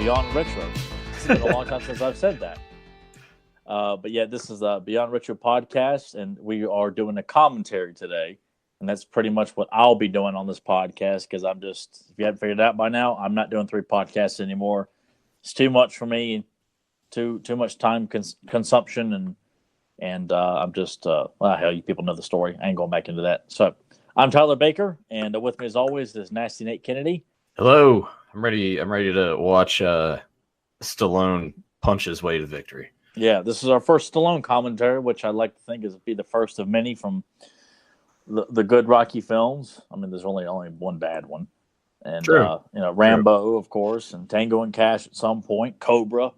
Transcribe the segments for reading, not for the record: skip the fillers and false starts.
Beyond Retro. It's been a long time since I've said that. But yeah, this is the Beyond Retro podcast, and we are doing a commentary today. And that's pretty much what I'll be doing on this podcast because I'm just, if you haven't figured it out by now, I'm not doing 3 podcasts anymore. It's too much for me, too much time consumption, and I'm just, hell, you people know the story. I ain't going back into that. So I'm Tyler Baker, and with me as always is Nasty Nate Kennedy. Hello, I'm ready to watch Stallone punch his way to victory. Yeah, this is our first Stallone commentary, which I'd like to think is be the first of many from the good Rocky films. I mean, there's only one bad one, and Rambo, of course, and Tango and Cash at some point, Cobra.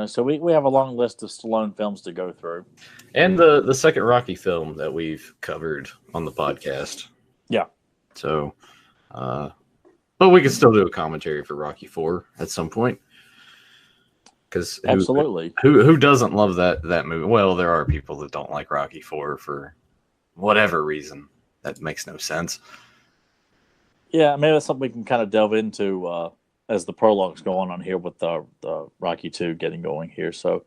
So we have a long list of Stallone films to go through, and the second Rocky film that we've covered on the podcast. Yeah. So, but we could still do a commentary for Rocky 4 at some point. Because absolutely, who doesn't love that movie? Well, there are people that don't like Rocky 4 for whatever reason. That makes no sense. Yeah, maybe that's something we can kind of delve into as the prologues go on here with the Rocky 2 getting going here. So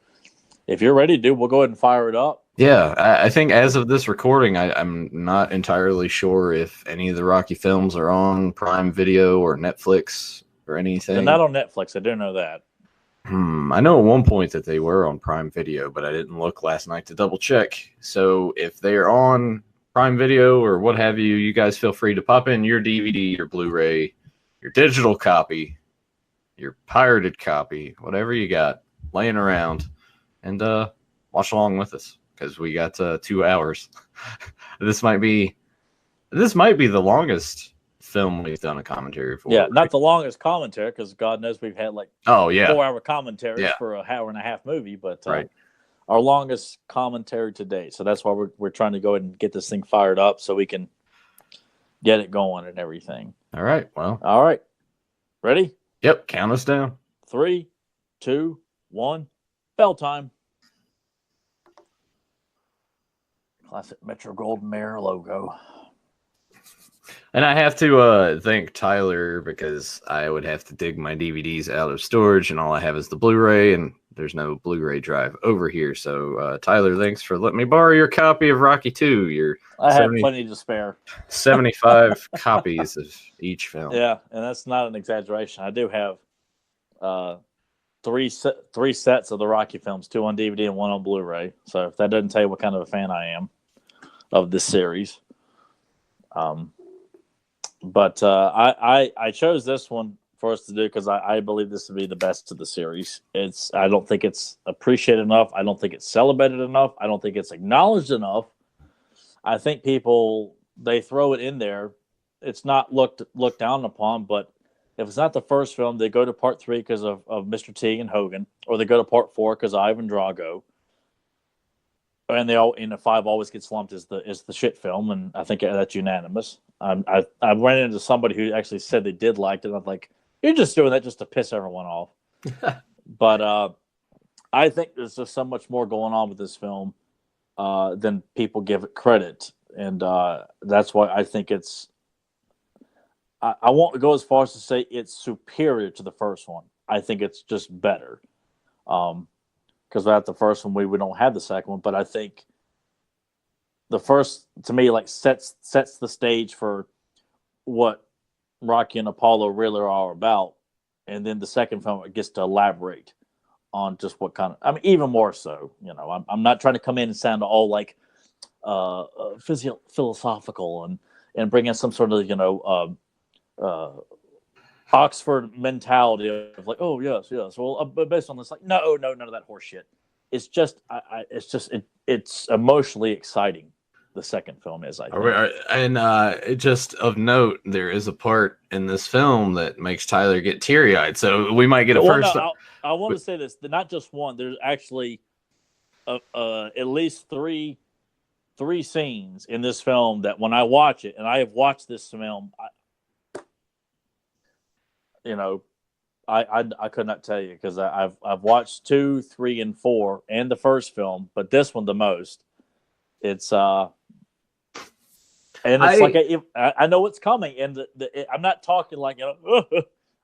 if you're ready, dude, we'll go ahead and fire it up. Yeah, I think as of this recording, I'm not entirely sure if any of the Rocky films are on Prime Video or Netflix or anything. They're not on Netflix. I do know that. I know at one point that they were on Prime Video, but I didn't look last night to double check. So if they're on Prime Video or what have you, you guys feel free to pop in your DVD, your Blu-ray, your digital copy, your pirated copy, whatever you got laying around, and watch along with us because we got 2 hours. This might be the longest film we've done a commentary for. Yeah, not the longest commentary because God knows we've had 4-hour commentaries for an hour and a half movie, but our longest commentary to date. So that's why we're trying to go ahead and get this thing fired up so we can get it going and everything. All right. Well. All right. Ready? Yep. Count us down. 3, 2, 1. Bell time. Classic Metro Golden Mare logo. And I have to thank Tyler because I would have to dig my DVDs out of storage, and all I have is the Blu-ray, and there's no Blu-ray drive over here. So, Tyler, thanks for letting me borrow your copy of Rocky 2. I have plenty to spare. 75 copies of each film. Yeah, and that's not an exaggeration. I do have three sets of the Rocky films, 2 on DVD and 1 on Blu-ray. So if that doesn't tell you what kind of a fan I am of this series. But I chose this one for us to do because I believe this to be the best of the series. I don't think it's appreciated enough. I don't think it's celebrated enough. I don't think it's acknowledged enough. I think people, they throw it in there. It's not looked down upon, but if it's not the first film, they go to part 3 because of Mr. T and Hogan, or they go to part 4 because of Ivan Drago. And they all in the 5 always gets lumped as the shit film, and I think that's unanimous. I ran into somebody who actually said they did like it. And I'm like, you're just doing that just to piss everyone off. But I think there's just so much more going on with this film than people give it credit, and that's why I think it's. I won't go as far as to say it's superior to the first one. I think it's just better. Because without the first one, we don't have the second one. But I think the first, to me, sets the stage for what Rocky and Apollo really are about, and then the second film gets to elaborate on just what kind of. I mean, even more so. I'm not trying to come in and sound all philosophical and bring in some sort of Oxford mentality of oh yes. Well, based on this, no, none of that horse shit. It's just, it's emotionally exciting. The second film is, I think. And just of note, there is a part in this film that makes Tyler get teary-eyed. So we might get a first. No, I want to say this: not just one. There's actually at least three scenes in this film that when I watch it, and I have watched this film. I could not tell you because I've watched 2, 3, and 4 and the first film, but this one the most. It's and it's I know it's coming, and I'm not talking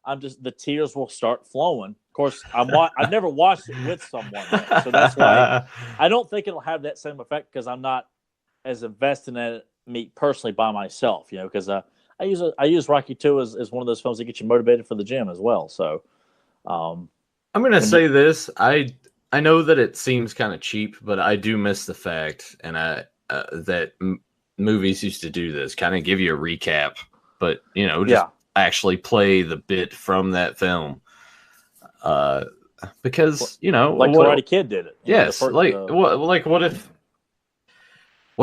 I'm just the tears will start flowing. Of course, I've never watched it with someone yet, so that's why I don't think it'll have that same effect because I'm not as invested in it me personally by myself. Because I use Rocky 2 as one of those films that get you motivated for the gym as well. So I'm gonna say this. I know that it seems kind of cheap, but I do miss the fact, and that movies used to do this, kind of give you a recap, but just actually play the bit from that film. Because like Karate Kid did it. Yes, what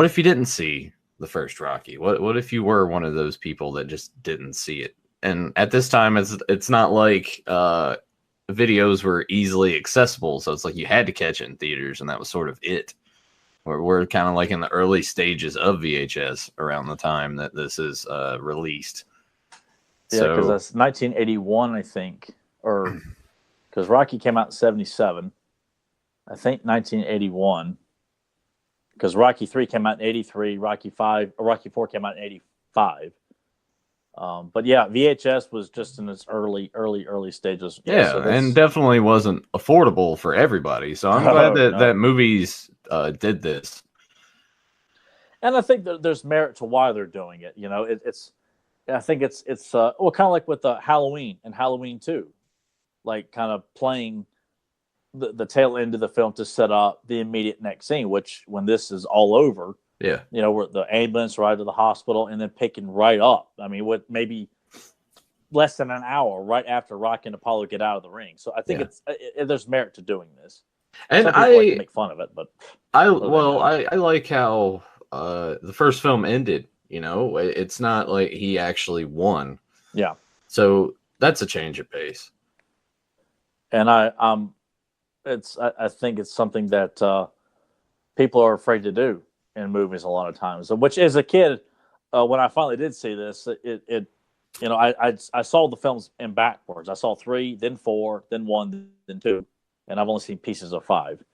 if you didn't see the first Rocky? What if you were one of those people that just didn't see it? And at this time, it's not like videos were easily accessible, so it's like you had to catch it in theaters, and that was sort of it. We're kind of like in the early stages of VHS around the time that this is released. Yeah, because that's 1981, I think, or because Rocky came out in 77. I think 1981, because Rocky 3 came out in 83, Rocky 4 came out in 85. But yeah, VHS was just in its early stages. Yeah, so and definitely wasn't affordable for everybody. So I'm glad that movies did this. And I think that there's merit to why they're doing it. I think it's kind of like with Halloween and Halloween 2, like kind of playing the tail end of the film to set up the immediate next scene, which when this is all over, where the ambulance ride to the hospital and then picking right up. I mean, what maybe less than an hour right after Rocky and Apollo get out of the ring. So I think there's merit to doing this. And some people like to make fun of it, but I like how the first film ended. It's not like he actually won. Yeah. So that's a change of pace. And I think it's something that people are afraid to do in movies a lot of times. Which, as a kid, when I finally did see this, I saw the films in backwards. I saw 3, then 4, then 1, then 2, and I've only seen pieces of 5.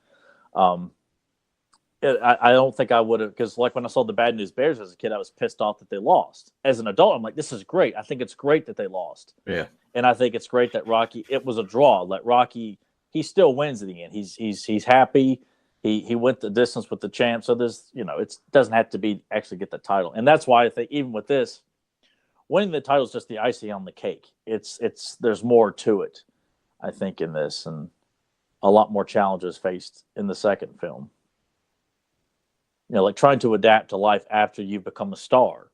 I don't think I would have, because like when I saw the Bad News Bears as a kid, I was pissed off that they lost. As an adult, I'm like, this is great. I think it's great that they lost. Yeah. And I think it's great that Rocky, it was a draw. Like Rocky, he still wins in the end. He's happy. He went the distance with the champ. So there's, it doesn't have to be actually get the title. And that's why I think even with this, winning the title is just the icing on the cake. There's more to it, I think, in this, and a lot more challenges faced in the second film. Like trying to adapt to life after you've become a star.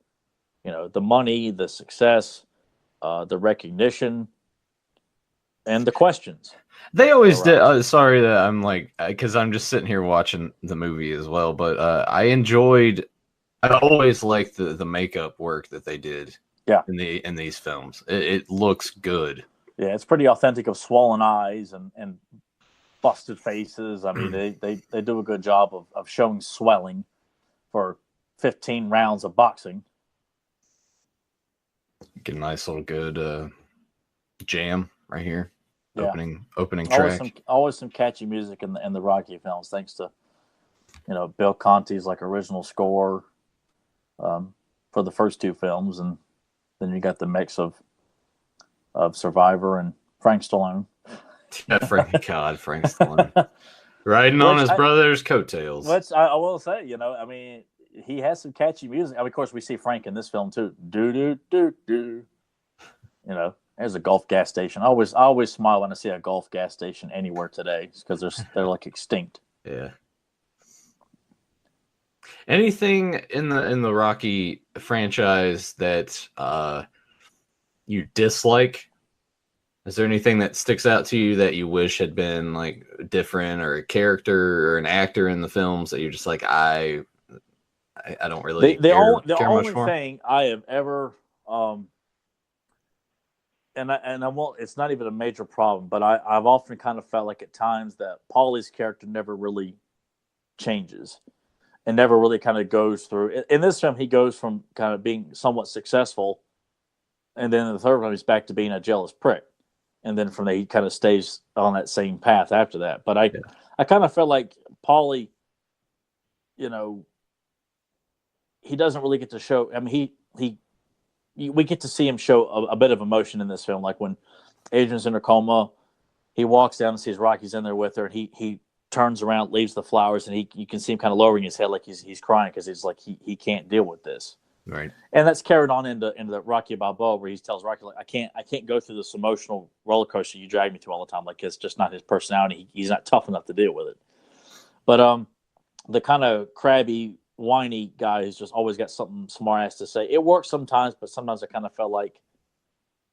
The money, the success, the recognition, and the questions. They always did. Sorry that I'm like, because I'm just sitting here watching the movie as well. But I always liked the makeup work that they did. Yeah. In these films, it looks good. Yeah, it's pretty authentic of swollen eyes and busted faces. I mean, they do a good job of showing swelling for 15 rounds of boxing. Get a nice little good jam right here. Yeah. Opening track. Always some catchy music in the Rocky films, thanks to Bill Conti's original score for the first 2 films, and then you got the mix of Survivor and Frank Stallone. Yeah, Frank Stallone riding on his brother's coattails. Which I will say, he has some catchy music. I mean, of course, we see Frank in this film too. Do do do do. There's a Gulf gas station. I always smile when I see a Gulf gas station anywhere today, because they're like extinct. Yeah. Anything in the Rocky franchise that you dislike? Is there anything that sticks out to you that you wish had been like different, or a character or an actor in the films that you're just like, I don't really the care only much for? thing I have ever and I won't, it's not even a major problem, but I've often kind of felt like at times that Paulie's character never really changes and never really kind of goes through. In this film, he goes from kind of being somewhat successful, and then in the third one, he's back to being a jealous prick. And then from there, he kind of stays on that same path after that. But I kind of felt like Paulie, he doesn't really get to show. I mean, he we get to see him show a bit of emotion in this film, like when Adrian's in her coma, he walks down and sees Rocky's in there with her, and he turns around, leaves the flowers, and you can see him kind of lowering his head like he's crying because he's like he can't deal with this. Right. And that's carried on into the Rocky Balboa, where he tells Rocky, like, I can't go through this emotional roller coaster you drag me through all the time. Like, it's just not his personality. He's not tough enough to deal with it. But the kind of crabby, whiny guy who's just always got something smart ass to say. It works sometimes, but sometimes I kind of felt like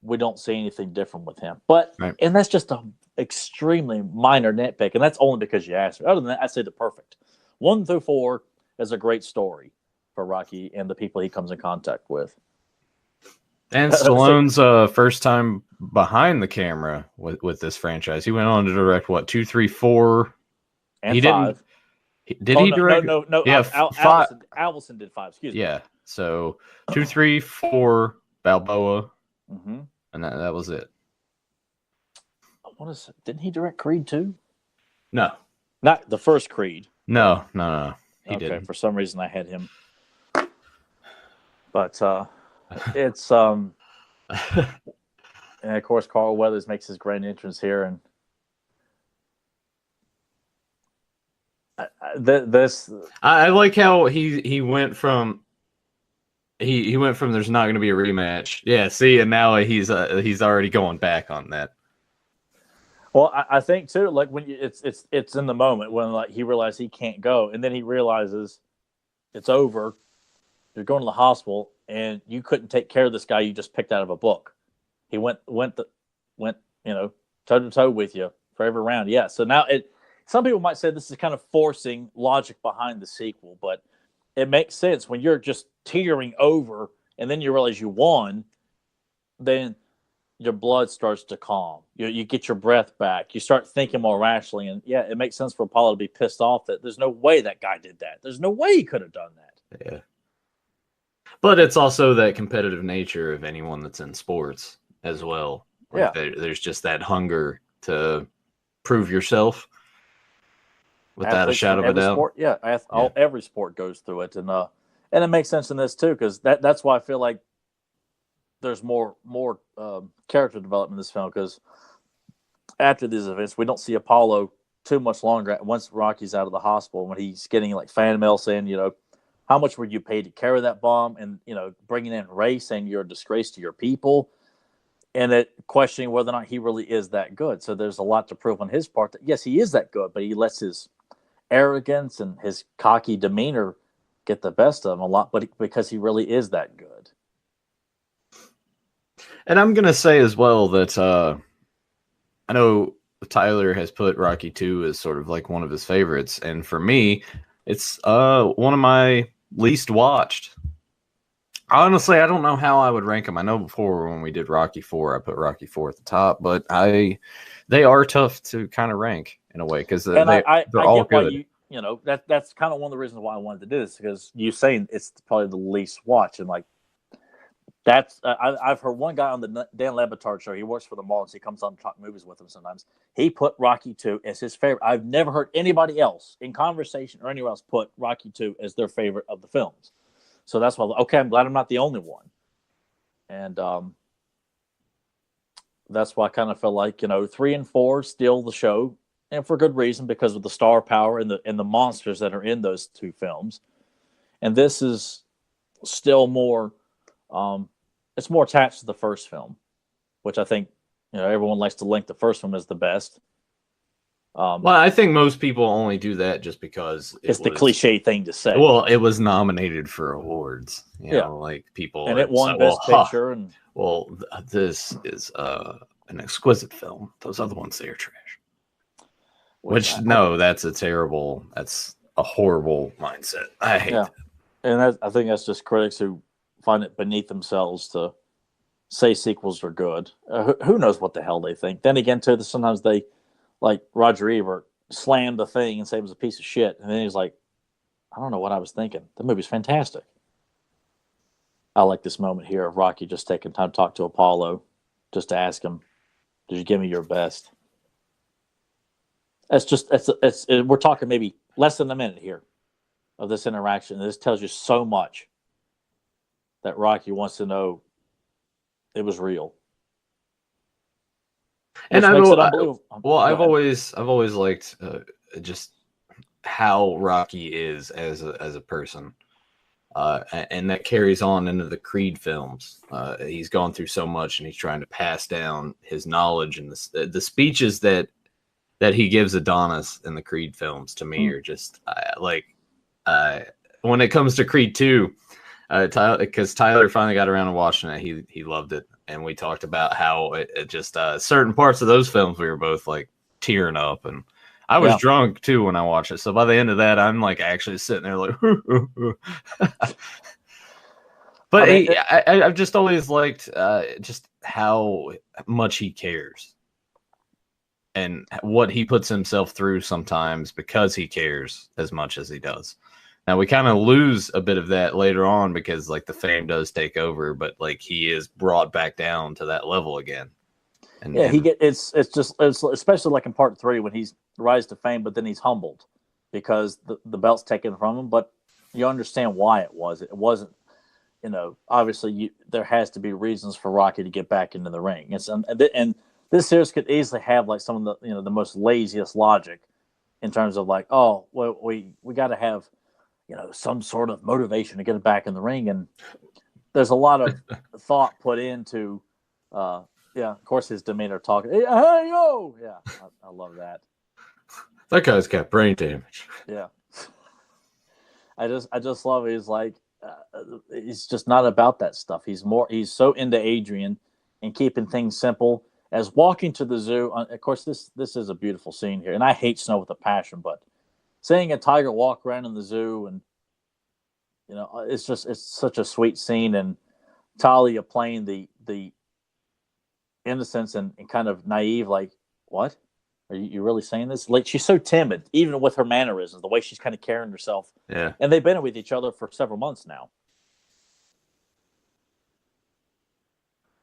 we don't see anything different with him. But Right. And that's just an extremely minor nitpick, and that's only because you asked me. Other than that, I say the perfect 1 through 4 is a great story for Rocky and the people he comes in contact with. And Stallone's first time behind the camera with this franchise. He went on to direct what 2, 3, 4, And he 5. Did he direct? No. Yeah, Alvison did 5. Excuse me. Yeah. So 2, 3, 4, Balboa, Mm-hmm. and that was it. What is it? Didn't he direct Creed 2? No, Not the first Creed. no. He Okay, didn't. for some reason I had him. But it's and of course Carl Weathers makes his grand entrance here, and I like how he went from he went from there's not going to be a rematch. Yeah, see, and now he's already going back on that. Well, I think too, like when it's in the moment when like he realizes he can't go, and then he realizes it's over. You're going to the hospital, and you couldn't take care of this guy you just picked out of a book. He went toe to toe with you for every round. Yeah. So now some people might say this is kind of forcing logic behind the sequel, but it makes sense when you're just teetering over, and then you realize you won. Then your blood starts to calm. You get your breath back. You start thinking more rationally. And yeah, it makes sense for Apollo to be pissed off that there's no way that guy did that. There's no way he could have done that. Yeah. But it's also that competitive nature of anyone that's in sports as well. Like there's just that hunger to prove yourself without Athletes a shadow of a doubt. Sport, every sport goes through it. And it makes sense in this too, because that's why I feel like there's more character development in this film, because after these events, we don't see Apollo too much longer. Once Rocky's out of the hospital, when he's getting like fan mail saying, how much were you paid to carry that bomb, and bringing in Ray saying you're a disgrace to your people, and it questioning whether or not he really is that good. So there's a lot to prove on his part that yes, he is that good, but he lets his arrogance and his cocky demeanor get the best of him a lot, but because he really is that good. And I'm going to say as well that I know Tyler has put Rocky 2 as sort of like one of his favorites. And for me, it's one of my least watched. Honestly, I don't know how I would rank them. I know before when we did Rocky 4, I put Rocky 4 at the top. But they are tough to kind of rank in a way because they're all good. That's kind of one of the reasons why I wanted to do this, because you saying it's probably the least watched. And like, that's I've heard one guy on the Dan Lebitard show. He works for the Marlins. He comes on to talk movies with them sometimes. He put Rocky 2 as his favorite. I've never heard anybody else in conversation or anywhere else put Rocky 2 as their favorite of the films. So that's why, okay, I'm glad I'm not the only one. And that's why I kind of felt like 3 and 4 steal the show, and for good reason, because of the star power and the monsters that are in those 2 films. And this is still more. It's more attached to the first film, which I think everyone likes to link the first one as the best. Well, I think most people only do that just because it's the cliche thing to say. Well, it was nominated for awards, like people, and it won Best Picture. And this is an exquisite film. Those other ones, they are trash. That's a horrible mindset. I hate it. And I think that's just critics who find it beneath themselves to say sequels are good. Who knows what the hell they think? Then again, too, sometimes they, like Roger Ebert, slammed the thing and said it was a piece of shit, and then he's like, I don't know what I was thinking. The movie's fantastic. I like this moment here of Rocky just taking time to talk to Apollo, just to ask him, "Did you give me your best?" We're talking maybe less than a minute here of this interaction. This tells you so much. That Rocky wants to know, It was real. And Which makes it unbelievable. well, Go ahead. I've always liked just how Rocky is as a person. And that carries on into the Creed films. He's gone through so much, and he's trying to pass down his knowledge. And the speeches that he gives Adonis in the Creed films, to me, are just when it comes to Creed 2, because Tyler finally got around to watching it, he loved it, and we talked about how it just certain parts of those films we were both like tearing up, and I was drunk too when I watched it. So by the end of that, I'm like actually sitting there like, but I mean, I've just always liked just how much he cares and what he puts himself through sometimes because he cares as much as he does. Now we kind of lose a bit of that later on because like the fame does take over, but like he is brought back down to that level again. And, it's especially like in part 3 when he's rise to fame, but then he's humbled because the belt's taken from him. But you understand why it was. It wasn't, obviously there has to be reasons for Rocky to get back into the ring. And this series could easily have like some of the the most laziest logic in terms of like, oh, well, we got to have some sort of motivation to get it back in the ring, and there's a lot of thought put into. Of course, his demeanor talking. Hey, yo! Yeah, I love that. That guy's got brain damage. Yeah, I just love it. He's like, he's just not about that stuff. He's so into Adrian and keeping things simple as walking to the zoo. Of course, this is a beautiful scene here, and I hate snow with a passion, but seeing a tiger walk around in the zoo and it's such a sweet scene, and Talia playing the innocence and kind of naive, like, what? Are you really saying this? Like, she's so timid, even with her mannerisms, the way she's kind of carrying herself. Yeah. And they've been with each other for several months now.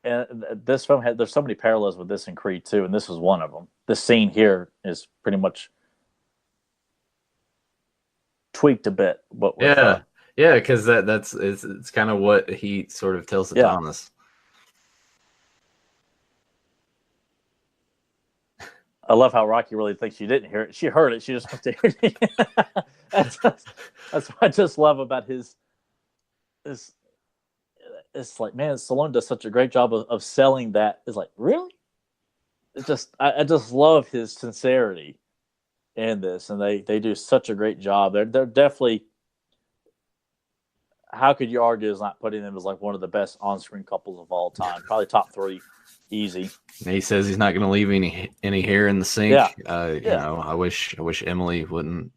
And this film there's so many parallels with this in Creed 2, and this is one of them. This scene here is pretty much tweaked a bit. But because it's kind of what he sort of tells Adonis. I love how Rocky really thinks she didn't hear it. She heard it. She just went to hear it. That's what I just love about his. It's like, man, Stallone does such a great job of selling that. It's like, really? It's just I just love his sincerity in this, and they do such a great job. They're definitely. How could you argue is not putting them as like one of the best on-screen couples of all time? Probably top 3, easy. And he says he's not going to leave any hair in the sink. Yeah. I wish Emily wouldn't,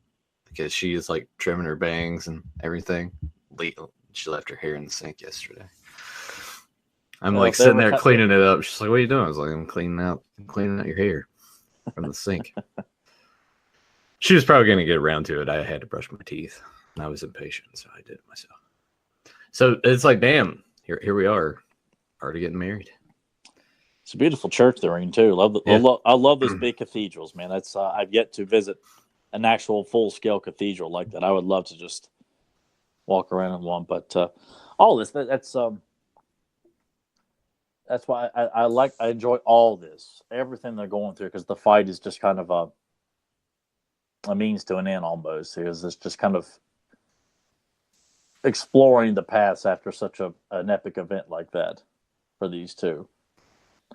because she is like trimming her bangs and everything. She left her hair in the sink yesterday. I'm like sitting there cleaning it up. She's like, "What are you doing?" I was like, "I'm cleaning out your hair from the sink." She was probably going to get around to it. I had to brush my teeth. I was impatient, so I did it myself. So it's like, damn, here we are, already getting married. It's a beautiful church they're in too. I love those big cathedrals, man. That's I've yet to visit an actual full scale cathedral like that. I would love to just walk around in one. But all this that's why I enjoy all this, everything they're going through, because the fight is just kind of a means to an end almost. Because it's just kind of exploring the past after such an epic event like that for these two.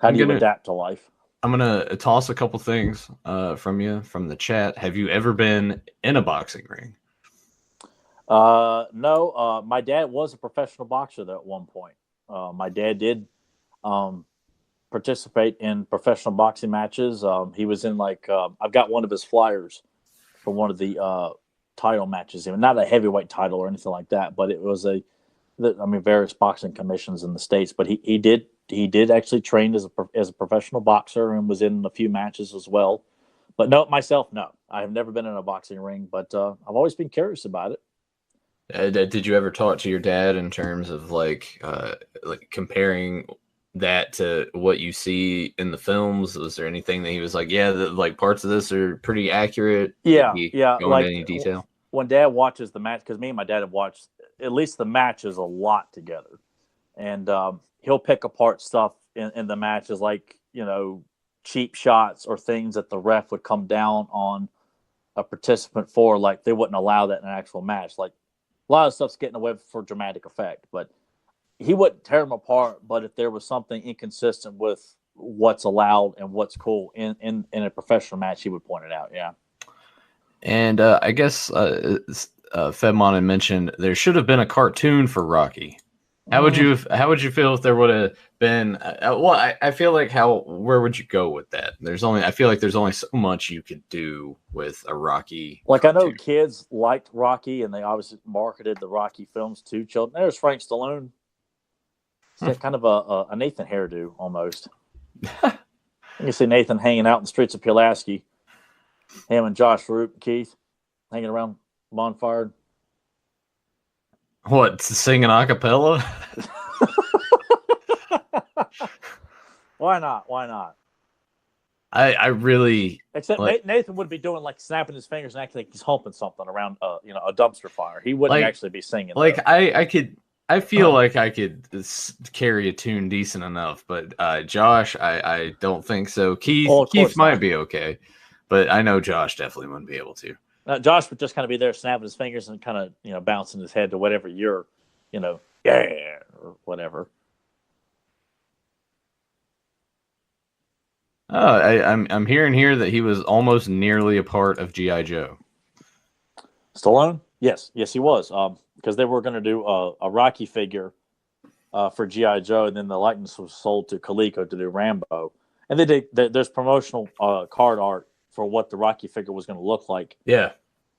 How do you adapt to life? I'm going to toss a couple things from the chat. Have you ever been in a boxing ring? No. My dad was a professional boxer though, at one point. My dad did participate in professional boxing matches. He was in I've got one of his flyers for one of the title matches, not a heavyweight title or anything like that, but it was various boxing commissions in the States. But he did actually train as a professional boxer and was in a few matches as well. But no, I have never been in a boxing ring, but I've always been curious about it. Did you ever talk to your dad in terms of like comparing that to what you see in the films? Was there anything that he was like, like parts of this are pretty accurate? Yeah. Go into any detail? When Dad watches the match, because me and my dad have watched at least the matches a lot together, and he'll pick apart stuff in the match is like, cheap shots or things that the ref would come down on a participant for. Like, they wouldn't allow that in an actual match. Like, a lot of stuff's getting away for dramatic effect, but he wouldn't tear them apart. But if there was something inconsistent with what's allowed and what's cool in a professional match, he would point it out. Yeah. And I guess Fedmon had mentioned there should have been a cartoon for Rocky. How would you feel if there would have been? I feel like where would you go with that? I feel like there's only so much you could do with a Rocky. Like, cartoon. I know kids liked Rocky, and they obviously marketed the Rocky films to children. There's Frank Stallone. It's got kind of a Nathan hairdo almost. You see Nathan hanging out in the streets of Pulaski. Him and Josh Root and Keith hanging around bonfire. What, singing a cappella? Why not? Why not? I really... Except Nathan would be doing, like, snapping his fingers and acting like he's humping something around a dumpster fire. He wouldn't actually be singing. Like, I feel like I could carry a tune decent enough, but Josh, I don't think so. Keith might be okay, but I know Josh definitely wouldn't be able to. Josh would just kind of be there snapping his fingers and kind of, bouncing his head to whatever you're, yeah, or whatever. I'm hearing here that he was almost nearly a part of G.I. Joe. Stallone? Yes, he was. Because they were going to do a Rocky figure for G.I. Joe, and then the likeness was sold to Coleco to do Rambo. And there's promotional card art for what the Rocky figure was going to look like. Yeah.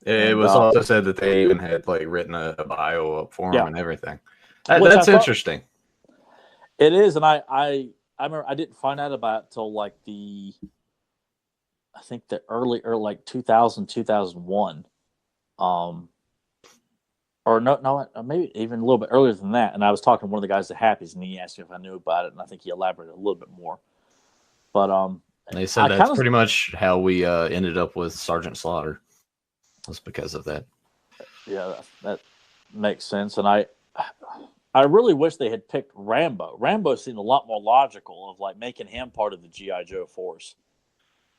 It was also said that they even had written a bio up for him and everything. That's interesting. It is, and I remember I didn't find out about it till like the early 2000, 2001. Or no, maybe even a little bit earlier than that. And I was talking to one of the guys at Happy's, and he asked me if I knew about it, and I think he elaborated a little bit more. But they said that's pretty much how we ended up with Sergeant Slaughter. Was because of that. Yeah, that makes sense. And I really wish they had picked Rambo. Rambo seemed a lot more logical of like making him part of the G.I. Joe force.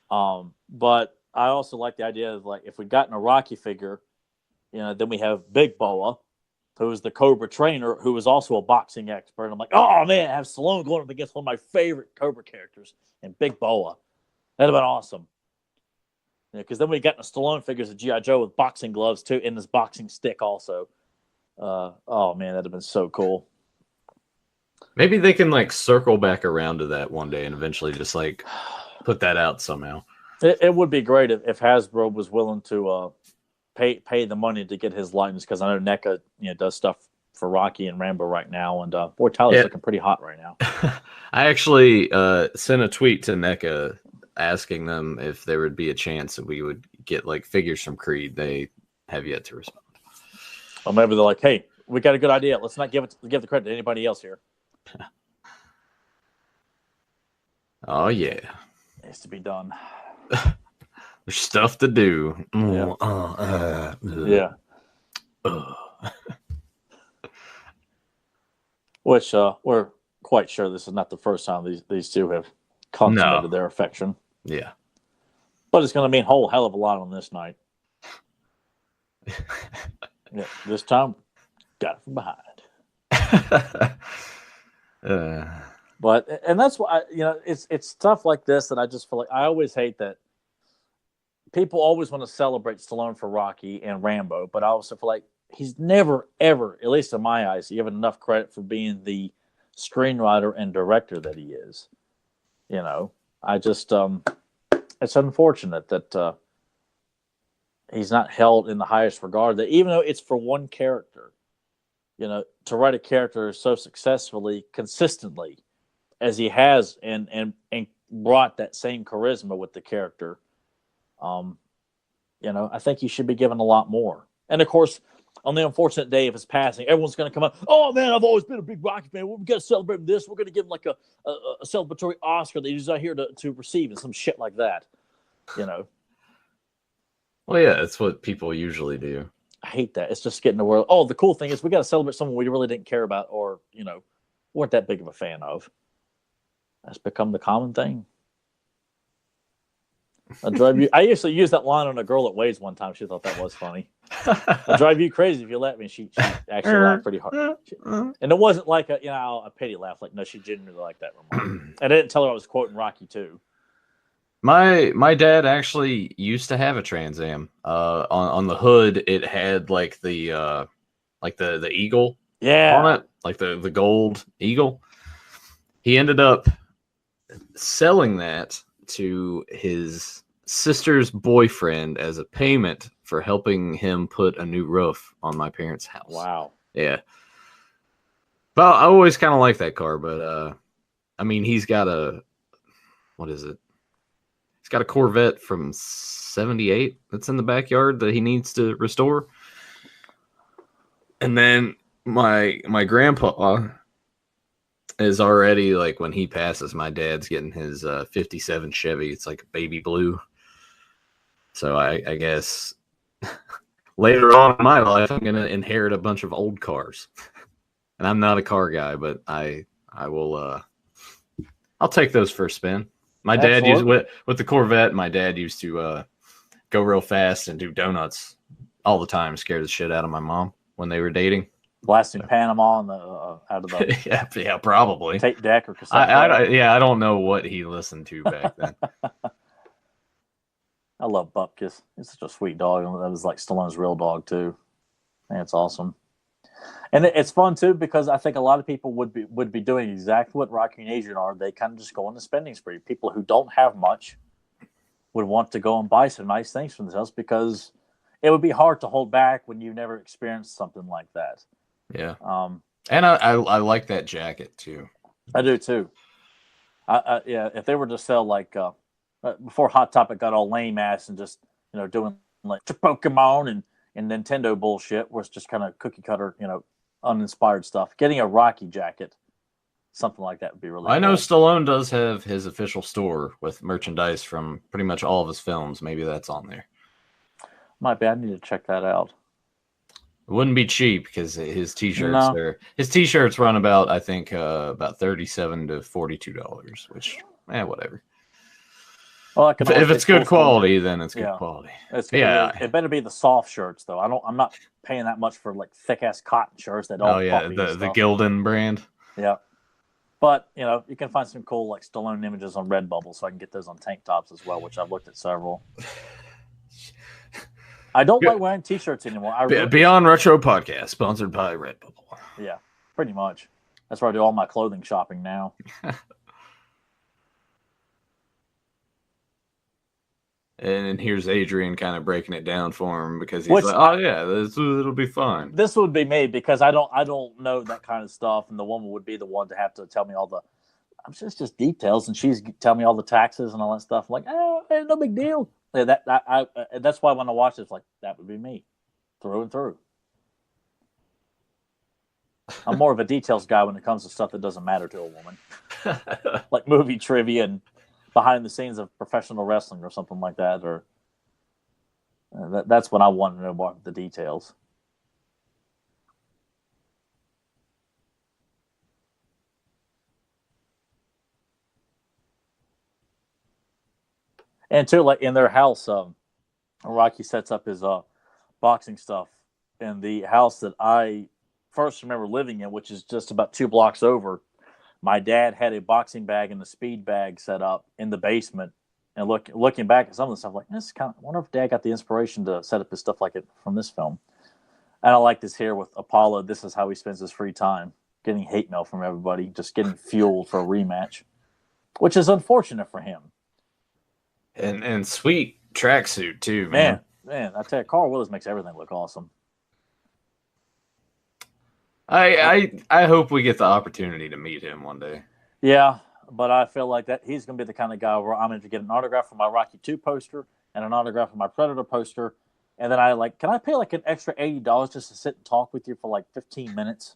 But I also like the idea of like if we'd gotten a Rocky figure, then we have Big Boa, who's the Cobra trainer, who is also a boxing expert. And I'm like, oh man, I have Stallone going up against one of my favorite Cobra characters and Big Boa. That'd have been awesome. Because then we got the Stallone figures of G.I. Joe with boxing gloves too, and this boxing stick also. Oh man, that'd have been so cool. Maybe they can circle back around to that one day and eventually just put that out somehow. It would be great if Hasbro was willing to pay the money to get his likeness, because I know NECA does stuff for Rocky and Rambo right now, and boy, Tyler's looking pretty hot right now. I actually sent a tweet to NECA asking them if there would be a chance that we would get figures from Creed. They have yet to respond. Or maybe they're like, "Hey, we got a good idea. Let's not give the credit to anybody else here." Oh yeah, it needs to be done. There's stuff to do. Yeah. Which we're quite sure this is not the first time these two have consummated their affection. Yeah. But it's going to mean a whole hell of a lot on this night. Yeah, this time, got it from behind. And that's why it's stuff like this that I just feel like I always hate that people always want to celebrate Stallone for Rocky and Rambo, but I also feel like he's never ever, at least in my eyes, given enough credit for being the screenwriter and director that he is. I just it's unfortunate that he's not held in the highest regard. That even though it's for one character, to write a character so successfully, consistently, as he has, and brought that same charisma with the character, I think he should be given a lot more. And of course, on the unfortunate day of his passing, everyone's going to come up, oh man, I've always been a big Rocky fan. We're going to celebrate him this. We're going to give him a celebratory Oscar that he's not here to receive, and some shit like that. Well, yeah, that's what people usually do. I hate that. It's just getting the world. Oh, the cool thing is we got to celebrate someone we really didn't care about or, weren't that big of a fan of. That's become the common thing. I used to use that line on a girl that weighs one time. She thought that was funny. I'll drive you crazy if you let me. She actually laughed pretty hard. And it wasn't like a pity laugh. Like, no, she genuinely liked that remark. I didn't tell her I was quoting Rocky too. My dad actually used to have a Trans Am. On the hood, it had like the eagle on it, like the gold eagle. He ended up selling that to his sister's boyfriend as a payment for helping him put a new roof on my parents' house. Wow. Yeah. Well, I always kind of like that car, but I mean, he's got what is it? He's got a Corvette from '78 that's in the backyard that he needs to restore. And then my grandpa is already, like, when he passes, my dad's getting his 57 Chevy. It's like a baby blue. So I guess later on in my life, I'm going to inherit a bunch of old cars. And I'm not a car guy, but I will, I'll take those for a spin. My dad used, with the Corvette, my dad used to go real fast and do donuts all the time. Scared the shit out of my mom when they were dating. Blasting Panama on the out of the yeah, probably tape deck or cassette. I don't know what he listened to back then. I love Bupkis. He's such a sweet dog. That was like Stallone's real dog too. I think it's awesome, and it's fun too because I think a lot of people would be doing exactly what Rocky and Adrian are. They kind of just go on the spending spree. People who don't have much would want to go and buy some nice things for themselves because it would be hard to hold back when you've never experienced something like that. Yeah. And I like that jacket too. I do too. Yeah, if they were to sell like before Hot Topic got all lame ass and just doing like Pokemon and Nintendo bullshit, where it's just kind of cookie cutter, uninspired stuff. Getting a Rocky jacket, something like that would be really. I know Stallone does have his official store with merchandise from pretty much all of his films. Maybe that's on there. Might be. I need to check that out. It wouldn't be cheap because his t-shirts run about, I think, about $37 to $42, which, whatever. Well, if it's good quality, then it's good quality. It better be the soft shirts though. I'm not paying that much for like thick ass cotton shirts that don't. Oh yeah, the Gildan brand. Yeah, but you can find some cool like Stallone images on Redbubble, so I can get those on tank tops as well, which I've looked at several. I don't like wearing t-shirts anymore. Beyond Retro Podcast, sponsored by Redbubble. Yeah, pretty much. That's where I do all my clothing shopping now. And here's Adrian kind of breaking it down for him because he's like, "Oh yeah, it'll be fun." This would be me because I don't know that kind of stuff, and the woman would be the one to have to tell me all the. I'm sure it's just details, and she's telling me all the taxes and all that stuff. I'm like, no big deal. Yeah, that's why when I watch this, like that would be me, through and through. I'm more of a details guy when it comes to stuff that doesn't matter to a woman, like movie trivia and behind the scenes of professional wrestling or something like that. Or that's when I want to know more of the details. And too, like in their house, Rocky sets up his boxing stuff in the house that I first remember living in, which is just about 2 blocks over. My dad had a boxing bag and a speed bag set up in the basement. And looking back at some of the stuff, like this I wonder if Dad got the inspiration to set up his stuff like it from this film. And I like this here with Apollo. This is how he spends his free time, getting hate mail from everybody, just getting fueled for a rematch, which is unfortunate for him. And sweet tracksuit too, man. Man, I tell you, Carl Willis makes everything look awesome. I hope we get the opportunity to meet him one day. Yeah, but I feel like that he's going to be the kind of guy where I'm going to get an autograph for my Rocky 2 poster and an autograph for my Predator poster, and then can I pay like an extra $80 just to sit and talk with you for like 15 minutes?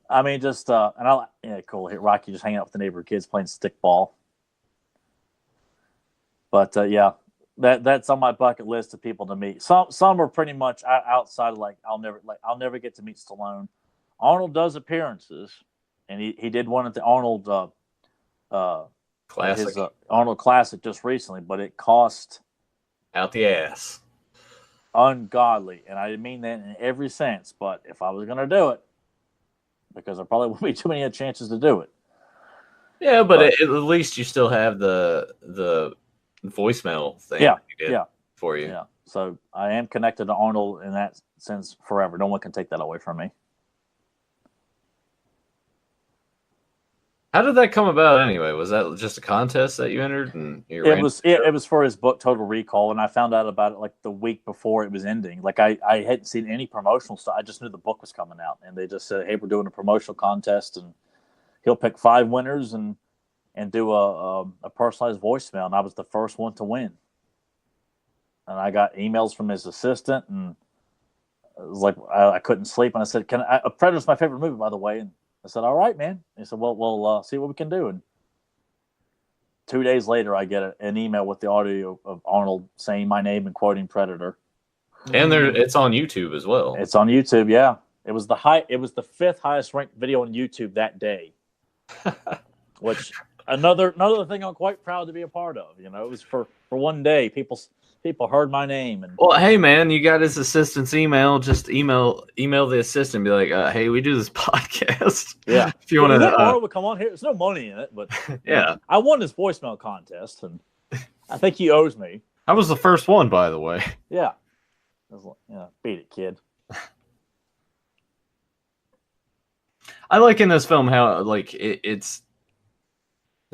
I mean, just cool. Here, Rocky just hanging out with the neighborhood kids playing stickball. But yeah, that's on my bucket list of people to meet. Some are pretty much outside of like I'll never get to meet Stallone. Arnold does appearances, and he did one at the Arnold Classic. his Arnold Classic just recently, but it cost Out the ass. ungodly, and I didn't mean that in every sense. But if I was going to do it, because there probably won't be too many chances to do it. Yeah, but at least you still have the voicemail thing. Yeah, you did yeah, for you. yeah. So I am connected to Arnold in that sense forever. No one can take that away from me. How did that come about anyway? Was that just a contest that you entered and you It was for his book Total Recall, and I found out about it like the week before it was ending. Like I hadn't seen any promotional stuff. I just knew the book was coming out, and they just said, "Hey, we're doing a promotional contest, and he'll pick 5 winners and do a personalized voicemail." And I was the first one to win. And I got emails from his assistant, and it was like I couldn't sleep. And I said, "Can I?" Predator's my favorite movie, by the way. And I said, "All right, man." He said, "Well, we'll see what we can do." And 2 days later, I get an email with the audio of Arnold saying my name and quoting Predator. And it's on YouTube as well. It's on YouTube, yeah. It was the 5th highest ranked video on YouTube that day. Which another thing I'm quite proud to be a part of. You know, it was for one day. People heard my name. And well, hey man, you got his assistant's email. Just email the assistant, and be like, "Hey, we do this podcast. Yeah, if you want to." Arnold would come on here. There's no money in it, but yeah, I won this voicemail contest, and I think he owes me. I was the first one, by the way. Yeah, beat it, kid. I like in this film how like it's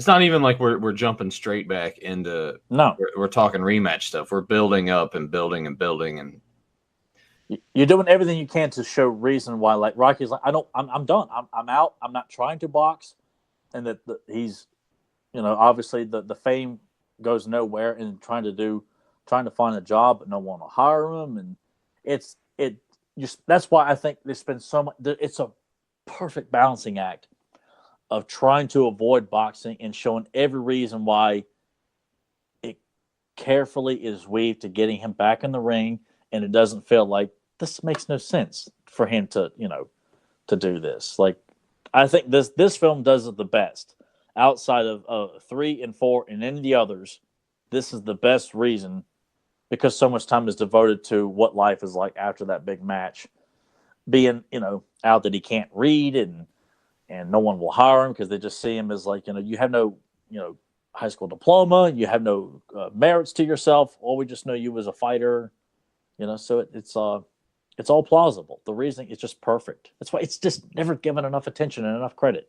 not even like we're jumping straight back into we're talking rematch stuff. We're building up and building and building, and you're doing everything you can to show reason why. Like Rocky's like, I'm done. I'm out. I'm not trying to box, and that he's, obviously the fame goes nowhere, and trying to find a job, but no one will hire him, and that's why I think there's been so much. It's a perfect balancing act of trying to avoid boxing and showing every reason why it carefully is weaved to getting him back in the ring, and it doesn't feel like this makes no sense for him to do this. Like, I think this film does it the best outside of 3 and 4 and any of the others. This is the best reason, because so much time is devoted to what life is like after that big match, being out that he can't read, and no one will hire him because they just see him as like, you have no high school diploma, you have no merits to yourself. All we just know you as a fighter, so it's all plausible. The reasoning is just perfect. That's why it's just never given enough attention and enough credit.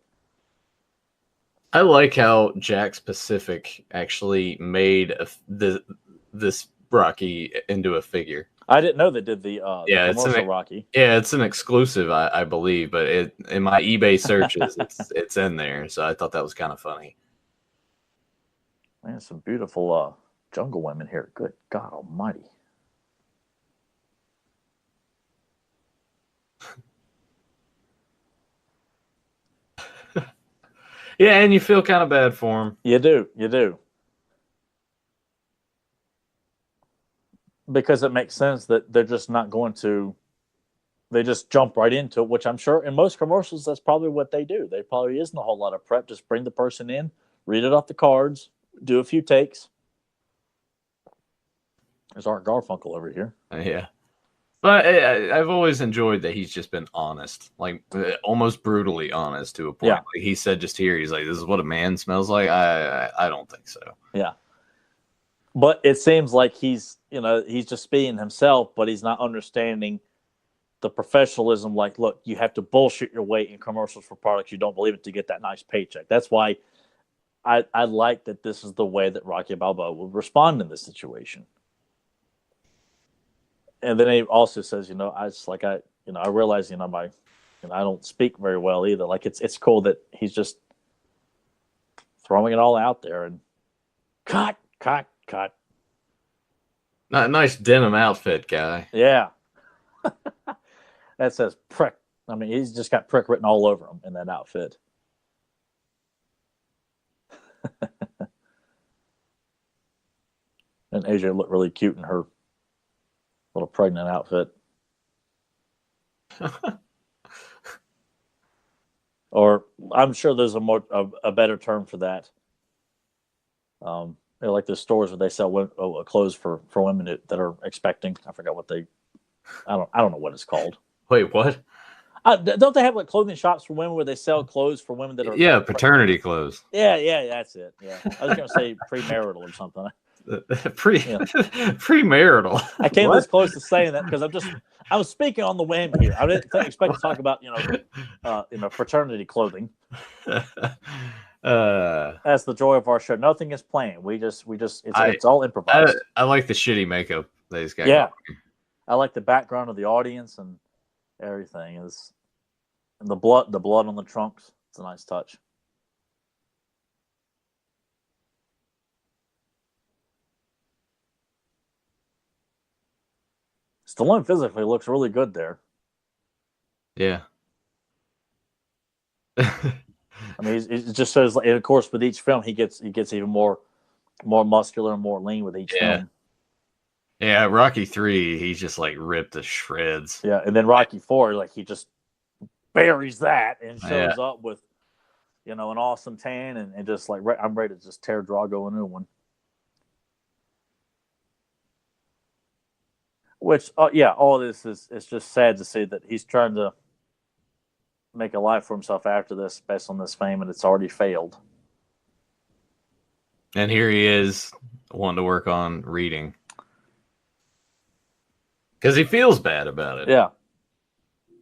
I like how Jack's Pacific actually made this Rocky into a figure. I didn't know they did the commercial Rocky. Yeah, it's an exclusive, I believe, but in my eBay searches, it's in there. So I thought that was kind of funny. Man, some beautiful jungle women here. Good God Almighty! Yeah, and you feel kind of bad for him. You do. Because it makes sense that they're just not going to. They just jump right into it, which I'm sure in most commercials that's probably what they do. There probably isn't a whole lot of prep. Just bring the person in, read it off the cards, do a few takes. There's Art Garfunkel over here. Yeah. But I've always enjoyed that he's just been honest, like almost brutally honest to a point. Yeah. Like he said just here, he's like, "This is what a man smells like." I don't think so. Yeah. But it seems like he's just being himself, but he's not understanding the professionalism. Like, look, you have to bullshit your way in commercials for products you don't believe in to get that nice paycheck. That's why I like that this is the way that Rocky Balboa would respond in this situation. And then he also says, I realize, I don't speak very well either. Like, it's cool that he's just throwing it all out there and cut. Nice denim outfit, guy. Yeah. That says prick. I mean, he's just got prick written all over him in that outfit. And Asia looked really cute in her little pregnant outfit. or I'm sure there's a better term for that. They're like the stores where they sell clothes for women that are expecting. I forgot what I don't know what it's called. Wait, what? Don't they have like clothing shops for women where they sell clothes for women that are paternity clothes. Yeah, that's it. Yeah, I was gonna say premarital or something. Premarital. I came this close to saying that because I was speaking on the whim here. I didn't expect to talk about fraternity clothing. That's the joy of our show. Nothing is planned. It's all improvised. I like the shitty makeup that he's got. Yeah, I like the background of the audience and everything. And the blood on the trunks. It's a nice touch. Stallone physically looks really good there. Yeah. I mean, it just shows. And of course, with each film, he gets even more muscular and more lean with each film. Yeah, Rocky 3, he's just like ripped to shreds. Yeah, and then Rocky 4, like he just buries that and shows up with, an awesome tan and just like I'm ready to just tear Drago a new one. Which, all this it's just sad to see that he's trying to make a life for himself after this, based on this fame, and it's already failed. And here he is, wanting to work on reading. Because he feels bad about it. Yeah.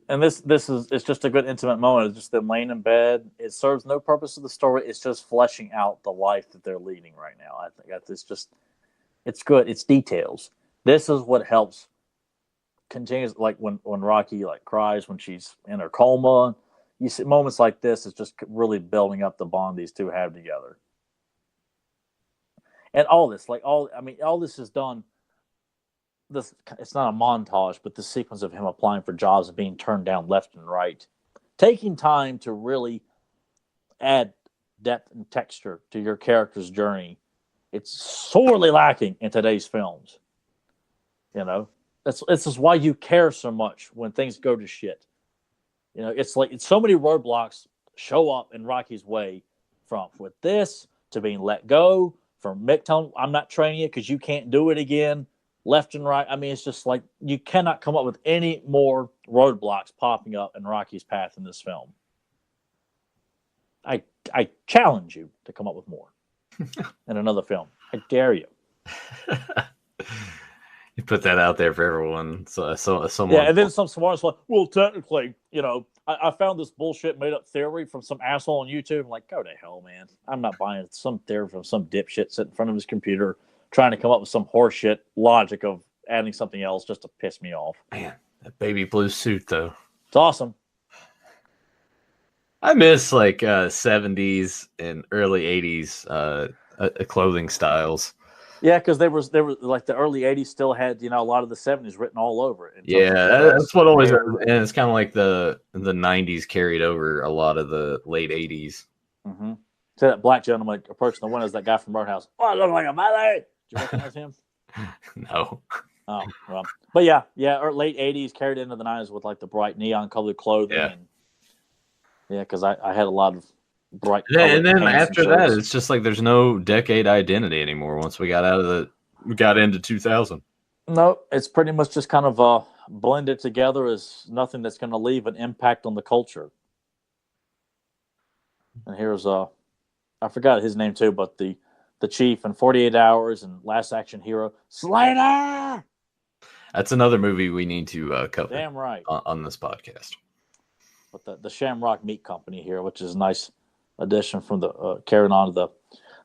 And it's just a good intimate moment. It's just them laying in bed. It serves no purpose to the story. It's just fleshing out the life that they're leading right now. I think it's good. It's details. This is what helps continues, like when Rocky like cries when she's in her coma. You see moments like this. It's just really building up the bond these two have together. And all this is done. It's not a montage, but the sequence of him applying for jobs and being turned down left and right, taking time to really add depth and texture to your character's journey. It's sorely lacking in today's films. This is why you care so much when things go to shit. It's like so many roadblocks show up in Rocky's way, from with this to being let go, from Mick telling I'm not training you because you can't do it again, left and right. I mean, it's just like you cannot come up with any more roadblocks popping up in Rocky's path in this film. I challenge you to come up with more in another film. I dare you. You put that out there for everyone. Someone. Yeah, and then some smart like, well, technically, I found this bullshit made up theory from some asshole on YouTube. I'm like, go to hell, man. I'm not buying some theory from some dipshit sitting in front of his computer trying to come up with some horseshit logic of adding something else just to piss me off. Man, that baby blue suit though. It's awesome. I miss like 70s and early 80s clothing styles. Yeah, because they were like the early 80s still had, a lot of the 70s written all over it. Yeah, that's what always, and it's kind of like the 90s carried over a lot of the late 80s. Mm-hmm. So that black gentleman approaching the window is that guy from Roadhouse. Oh, I look like a mother. Did you recognize him? No. Oh, well. But yeah, late 80s carried into the 90s with like the bright neon colored clothing. Yeah. Yeah, because I had a lot of bright. And then after that, it's just like there's no decade identity anymore. Once we got into 2000. No, it's pretty much just kind of blended together as nothing that's going to leave an impact on the culture. And here's I forgot his name too, but the chief in 48 Hours and Last Action Hero, Slater. That's another movie we need to cover. Damn right on this podcast. But the Shamrock Meat Company here, which is a nice addition from the carrying on to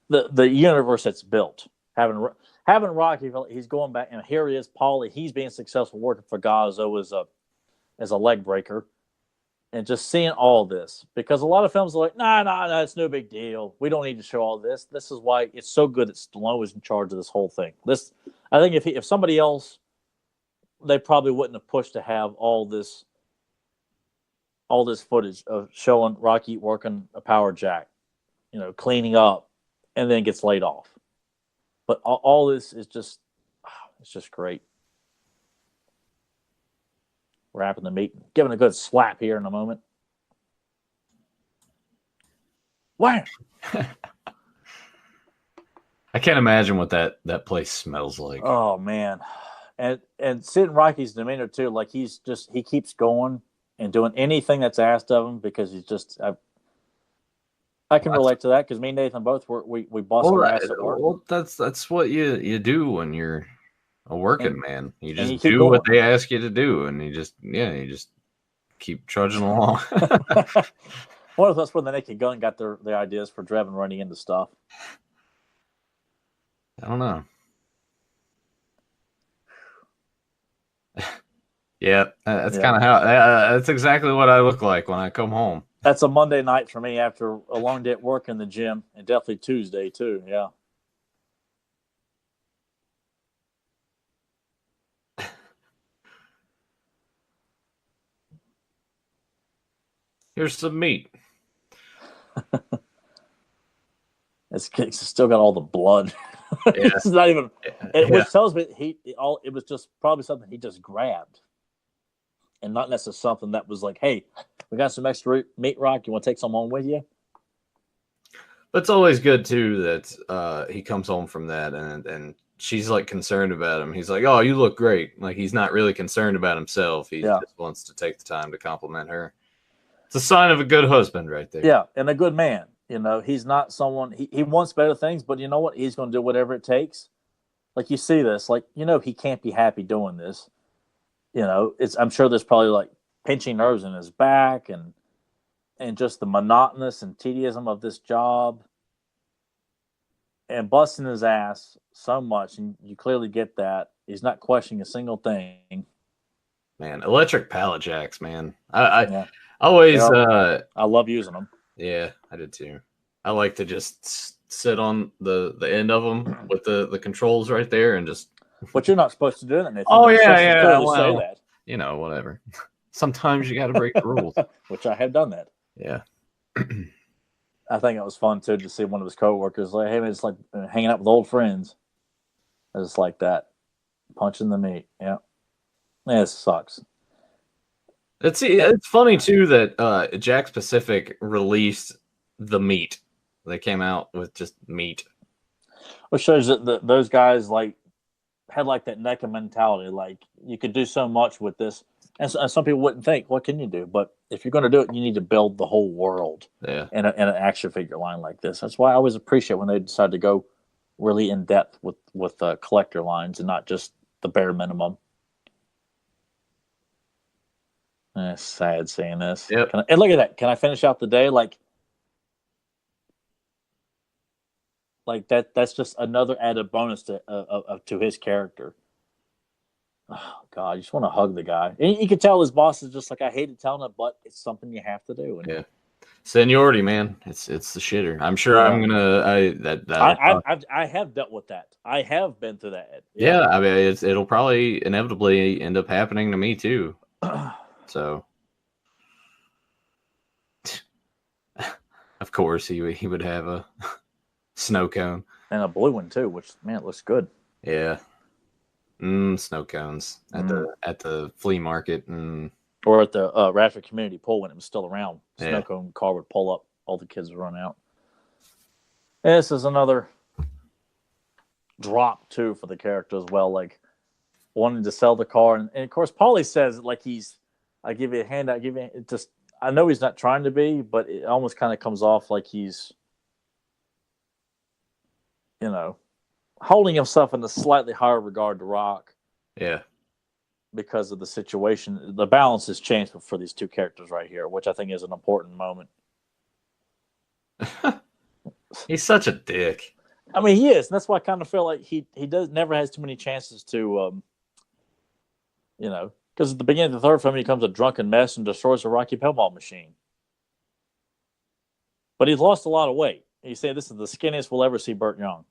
the universe that's built. Having Rocky, he's going back, and here he is, Paulie. He's being successful working for Gazzo as a leg breaker, and just seeing all this, because a lot of films are like, nah, it's no big deal. We don't need to show all this. This is why it's so good that Stallone was in charge of this whole thing. I think if somebody else, they probably wouldn't have pushed to have all this footage of showing Rocky working a power jack, cleaning up, and then gets laid off. But all this is just, it's just great. Wrapping the meat, giving a good slap here in a moment. Wham! I can't imagine what that place smells like. Oh man, and seeing Rocky's demeanor too, like he keeps going and doing anything that's asked of him because he's just. I can relate to that because me and Nathan both we bust our ass at work. Well, that's what you do when you're a working man. You and you just keep do what going. they ask you to do, and you just keep trudging along. What if that's where the Naked Gun got their ideas for Drevin running into stuff? I don't know. Yeah, that's kind of how. That's exactly what I look like when I come home. That's a Monday night for me after a long day at work in the gym, and definitely Tuesday too. Yeah. Here's some meat. It's still got all the blood. Yeah. It's not even. Which tells me it was just probably something he just grabbed, and not necessarily something that was like, "Hey, we got some extra meat, Rock. You want to take some home with you?" But it's always good too that he comes home from that and she's like concerned about him. He's like, "Oh, you look great." Like he's not really concerned about himself. He just wants to take the time to compliment her. It's a sign of a good husband right there. Yeah, and a good man. You know, he's not someone he wants better things, but you know what? He's going to do whatever it takes. Like you see this, like he can't be happy doing this. I'm sure there's probably like pinching nerves in his back and just the monotonous and tedium of this job and busting his ass so much, and you clearly get that he's not questioning a single thing. Man, electric pallet jacks, man. I always I love using them. Yeah, I did too. I like to just sit on the end of them with the controls right there and just. But you're not supposed to do that, Nathan. Oh yeah. Well, say that. Whatever. Sometimes you got to break the rules. Which I have done that. Yeah. I think it was fun too to see one of his coworkers like, "Hey man, it's like hanging out with old friends." It's like that, punching the meat. Yeah, it sucks. It's funny too that Jack's Pacific released the meat. They came out with just meat. Which shows that those guys like had like that NECA mentality. Like you could do so much with this, and some people wouldn't think, "What can you do?" But if you're going to do it, you need to build the whole world. Yeah. In an action figure line like this. That's why I always appreciate when they decide to go really in depth with collector lines and not just the bare minimum. It's sad seeing this. Yep. And look at that. Can I finish out the day like that? That's just another added bonus to his character. Oh God, you just want to hug the guy. And you can tell his boss is just like, I hated telling him, but it's something you have to do. And yeah, seniority, man. It's the shitter. I'm sure I'm gonna. I have dealt with that. I have been through that. Yeah, I mean, it'll probably inevitably end up happening to me too. So, of course, he would have a snow cone and a blue one too, which man, it looks good. Yeah, snow cones at the flea market or at the Radford Community Pool when it was still around. Snow cone car would pull up, all the kids would run out. And this is another drop too for the character as well, like wanting to sell the car, and of course, Paulie says like I give you a hand, it just. I know he's not trying to be, but it almost kind of comes off like he's, holding himself in a slightly higher regard to Rock. Yeah. Because of the situation. The balance has changed for these two characters right here, which I think is an important moment. He's such a dick. I mean, he is. And that's why I kind of feel like he never has too many chances to, because at the beginning of the third film, he becomes a drunken mess and destroys a Rocky pinball machine. But he's lost a lot of weight. He said this is the skinniest we'll ever see Burt Young.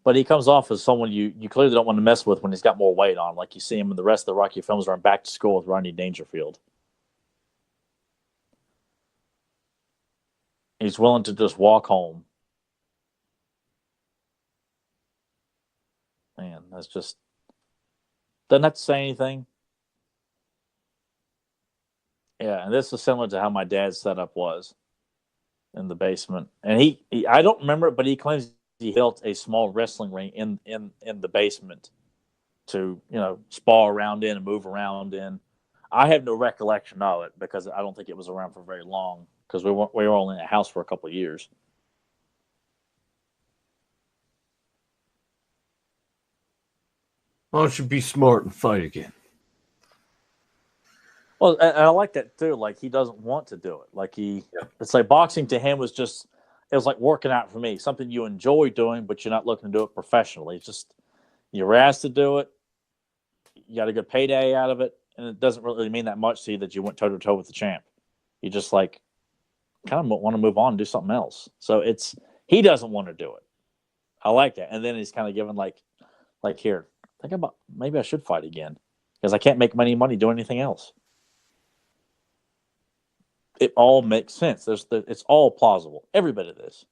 But he comes off as someone you clearly don't want to mess with when he's got more weight on. Like you see him in the rest of the Rocky films are Back to School with Rodney Dangerfield. He's willing to just walk home. Man, that's just... Doesn't have to say anything. Yeah, and this is similar to how my dad's setup was in the basement. And he I don't remember it, but he claims he built a small wrestling ring in the basement to, spar around in and move around in. I have no recollection of it because I don't think it was around for very long because we were only in a house for a couple of years. Why don't you be smart and fight again? Well, and I like that too. Like he doesn't want to do it. It's like boxing to him was just, it was like working out for me, something you enjoy doing, but you're not looking to do it professionally. It's just you're asked to do it. You got a good payday out of it, and it doesn't really mean that much to you that you went toe to toe with the champ. You just like kind of want to move on and do something else. So he doesn't want to do it. I like that. And then he's kind of given like here, think about maybe I should fight again because I can't make any money doing anything else. It all makes sense. It's all plausible. Every bit of this.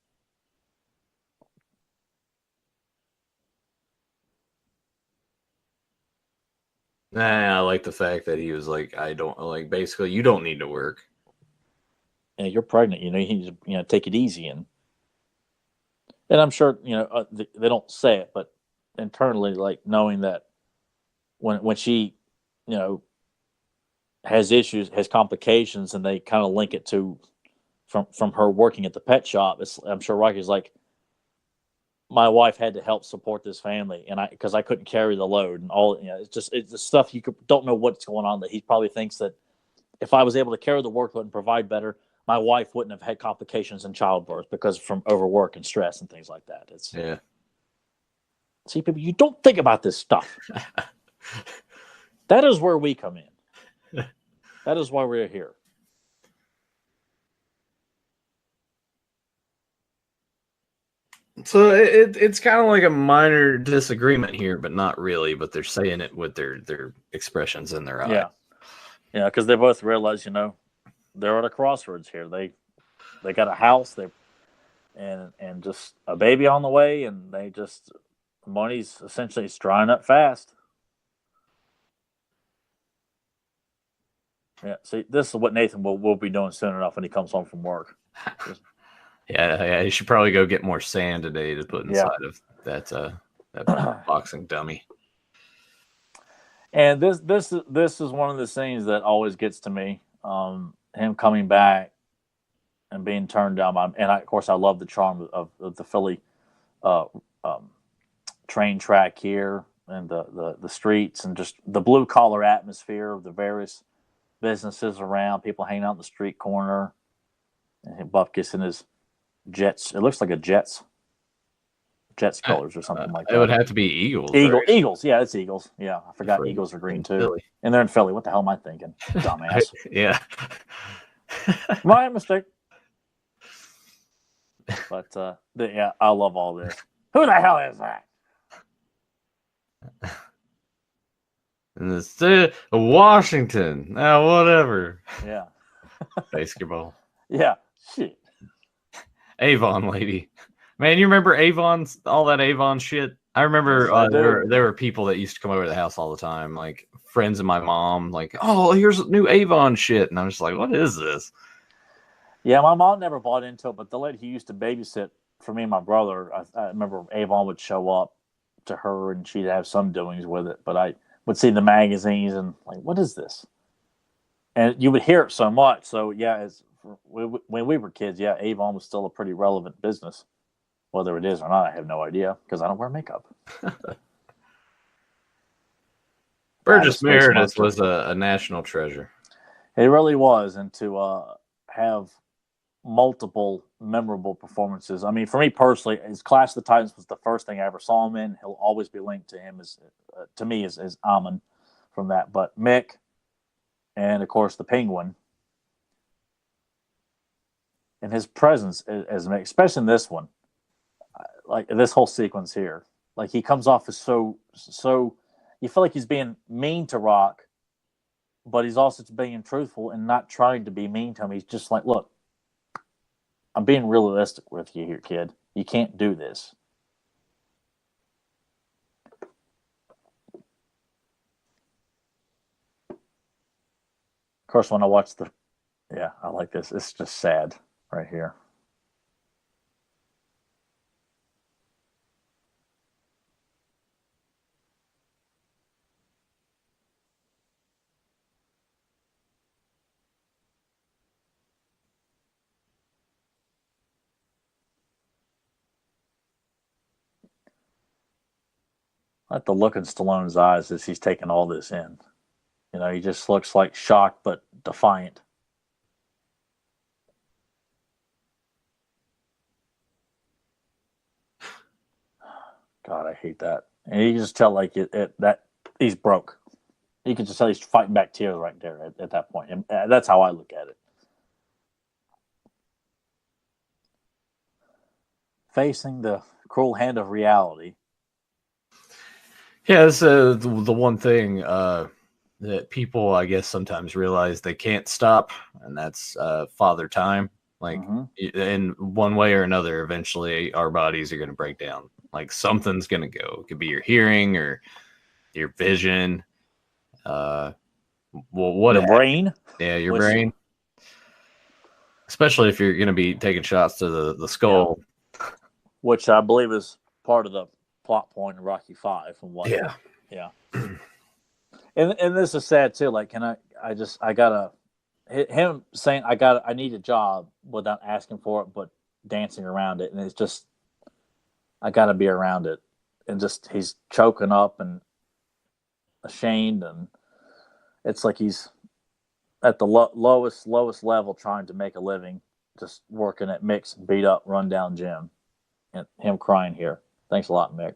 Nah, I like the fact that he was like, I don't like. Basically, you don't need to work. And you're pregnant. You need to take it easy and I'm sure they don't say it, but internally, like knowing that when she, has issues, has complications, and they kind of link it to from her working at the pet shop. I'm sure Rocky's like, my wife had to help support this family, and because I couldn't carry the load and all. It's the stuff don't know what's going on. That he probably thinks that if I was able to carry the workload and provide better, my wife wouldn't have had complications in childbirth because from overwork and stress and things like that. See, people, you don't think about this stuff. That is where we come in. That is why we're here. So it's kind of like a minor disagreement here, but not really. But they're saying it with their expressions in their eyes. Yeah, because they both realize, they're at a crossroads here. They got a house, and just a baby on the way, and money's essentially drying up fast. Yeah, see, this is what Nathan will be doing soon enough when he comes home from work. Yeah, you should probably go get more sand today to put inside of that boxing dummy. And this is one of the scenes that always gets to me. Him coming back and being turned down by, and of course I love the charm of the Philly train track here and the streets and just the blue collar atmosphere of the various businesses around, people hanging out in the street corner, and Buff gets in his Jets. It looks like a Jets colors or something like that. It would have to be Eagles. Eagles. Right? Yeah, it's Eagles. Yeah, I forgot Eagles are green too. Philly. And they're in Philly. What the hell am I thinking? Dumbass. Yeah. My mistake. But I love all this. Who the hell is that? In the state of Washington. Now, whatever. Yeah. Basketball. Yeah. Shit. Avon lady. Man, you remember Avon's all that Avon shit? I remember there were people that used to come over to the house all the time, like friends of my mom, like, oh, here's new Avon shit. And I'm just like, what is this? Yeah, my mom never bought into it, but the lady who used to babysit for me and my brother, I remember Avon would show up to her and she'd have some doings with it. But I would see the magazines and like, what is this? And you would hear it so much. So yeah, when we were kids, yeah, Avon was still a pretty relevant business. Whether it is or not, I have no idea because I don't wear makeup. Burgess Meredith was a national treasure. It really was, and to have multiple memorable performances. I mean, for me personally, his Clash of the Titans was the first thing I ever saw him in. He'll always be linked to him as Amon from that. But Mick, and of course the Penguin, and his presence as Mick, especially in this one, like this whole sequence here, like he comes off as so. You feel like he's being mean to Rock, but he's also being truthful and not trying to be mean to him. He's just like, look, I'm being realistic with you here, kid. You can't do this. Of course, when I watch I like this. It's just sad right here. I like the look in Stallone's eyes as he's taking all this in. You know, he just looks like shocked but defiant. God, I hate that. And you can just tell like that he's broke. You can just tell he's fighting back tears right there at that point. And that's how I look at it. Facing the cruel hand of reality. Yeah, that's the one thing that people, I guess, sometimes realize they can't stop, and that's father time. Like, in one way or another, eventually our bodies are going to break down. Like, something's going to go. It could be your hearing or your vision. Well, what your brain? Yeah, your brain. Especially if you're going to be taking shots to the skull. Yeah. Which I believe is part of the plot point in Rocky V. Yeah. And this is sad too. Like, I gotta him saying I need a job without asking for it, but dancing around it, and it's just I gotta be around it, and just he's choking up and ashamed, and it's like he's at the lowest level trying to make a living, just working at Mick's beat up rundown gym, and him crying here. Thanks a lot, Mick.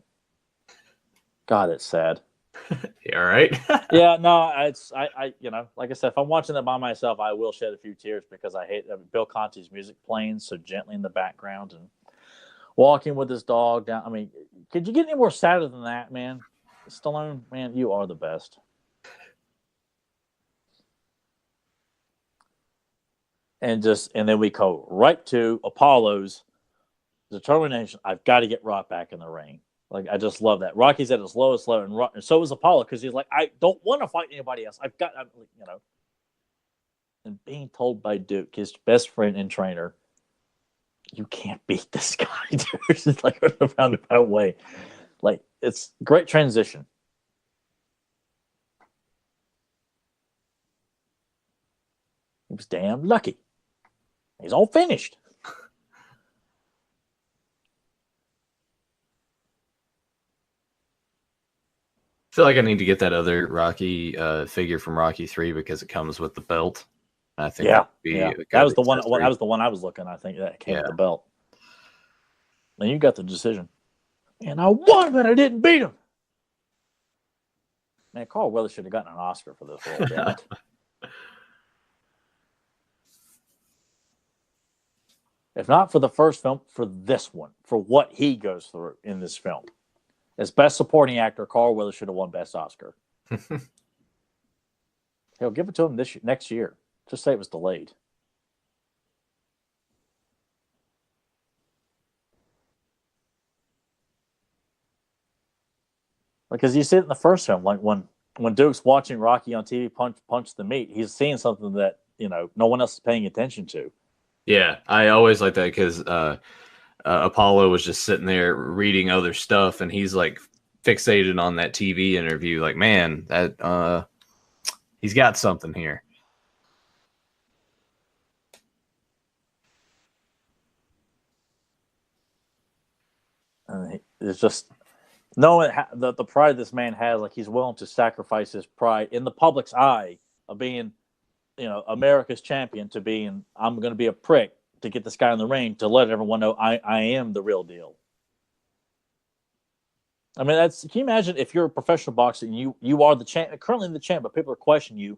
God, it's sad. Yeah, right. Yeah, no, it's I you know, like I said, if I'm watching it by myself, I will shed a few tears because I hate Bill Conti's music playing so gently in the background and walking with his dog down. I mean, could you get any more sadder than that, man? Stallone, man, you are the best. And then we go right to Apollo's determination. I've got to get Rock back in the ring. Like, I just love that. Rocky's at his lowest level, and so is Apollo, because he's like, I don't want to fight anybody else. And being told by Duke, his best friend and trainer, you can't beat this guy. It's like a roundabout way. Like, it's great transition. He was damn lucky. He's all finished. I feel like I need to get that other Rocky figure from Rocky 3 because it comes with the belt. I think that was the one. That was the one I was looking. I think that came with the belt. And you got the decision. And I won, but I didn't beat him. Man, Carl Weathers should have gotten an Oscar for this role. Damn it. If not for the first film, for this one, for what he goes through in this film. As Best Supporting Actor, Carl Weathers should have won Best Oscar. He'll give it to him next year. Just say it was delayed. Because you see it in the first film, like when Duke's watching Rocky on TV punch the meat, he's seeing something that, no one else is paying attention to. Yeah, I always like that because Apollo was just sitting there reading other stuff, and he's like fixated on that TV interview. Like, man, that he's got something here. And it's just knowing the pride this man has. Like, he's willing to sacrifice his pride in the public's eye of being, America's champion, to being, I'm going to be a prick to get this guy in the ring, to let everyone know I am the real deal. I mean, can you imagine if you're a professional boxer and you are the champ, currently the champ, but people are questioning you,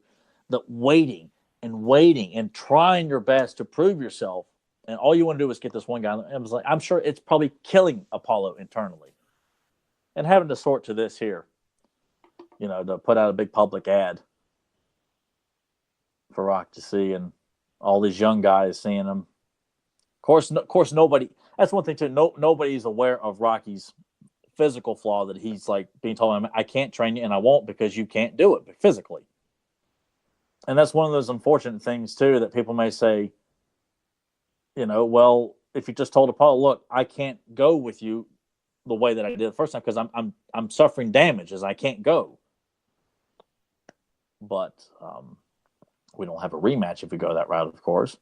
that waiting and trying your best to prove yourself, and all you want to do is get this one guy. It was like, I'm sure it's probably killing Apollo internally, and having to sort to this here, to put out a big public ad for Rock to see, and all these young guys seeing him. Of course, nobody. That's one thing too. Nobody's aware of Rocky's physical flaw, that he's like being told, I can't train you, and I won't, because you can't do it physically. And that's one of those unfortunate things too that people may say, well, if you just told Apollo, look, I can't go with you the way that I did the first time because I'm suffering damages. I can't go. But we don't have a rematch if we go that route, of course.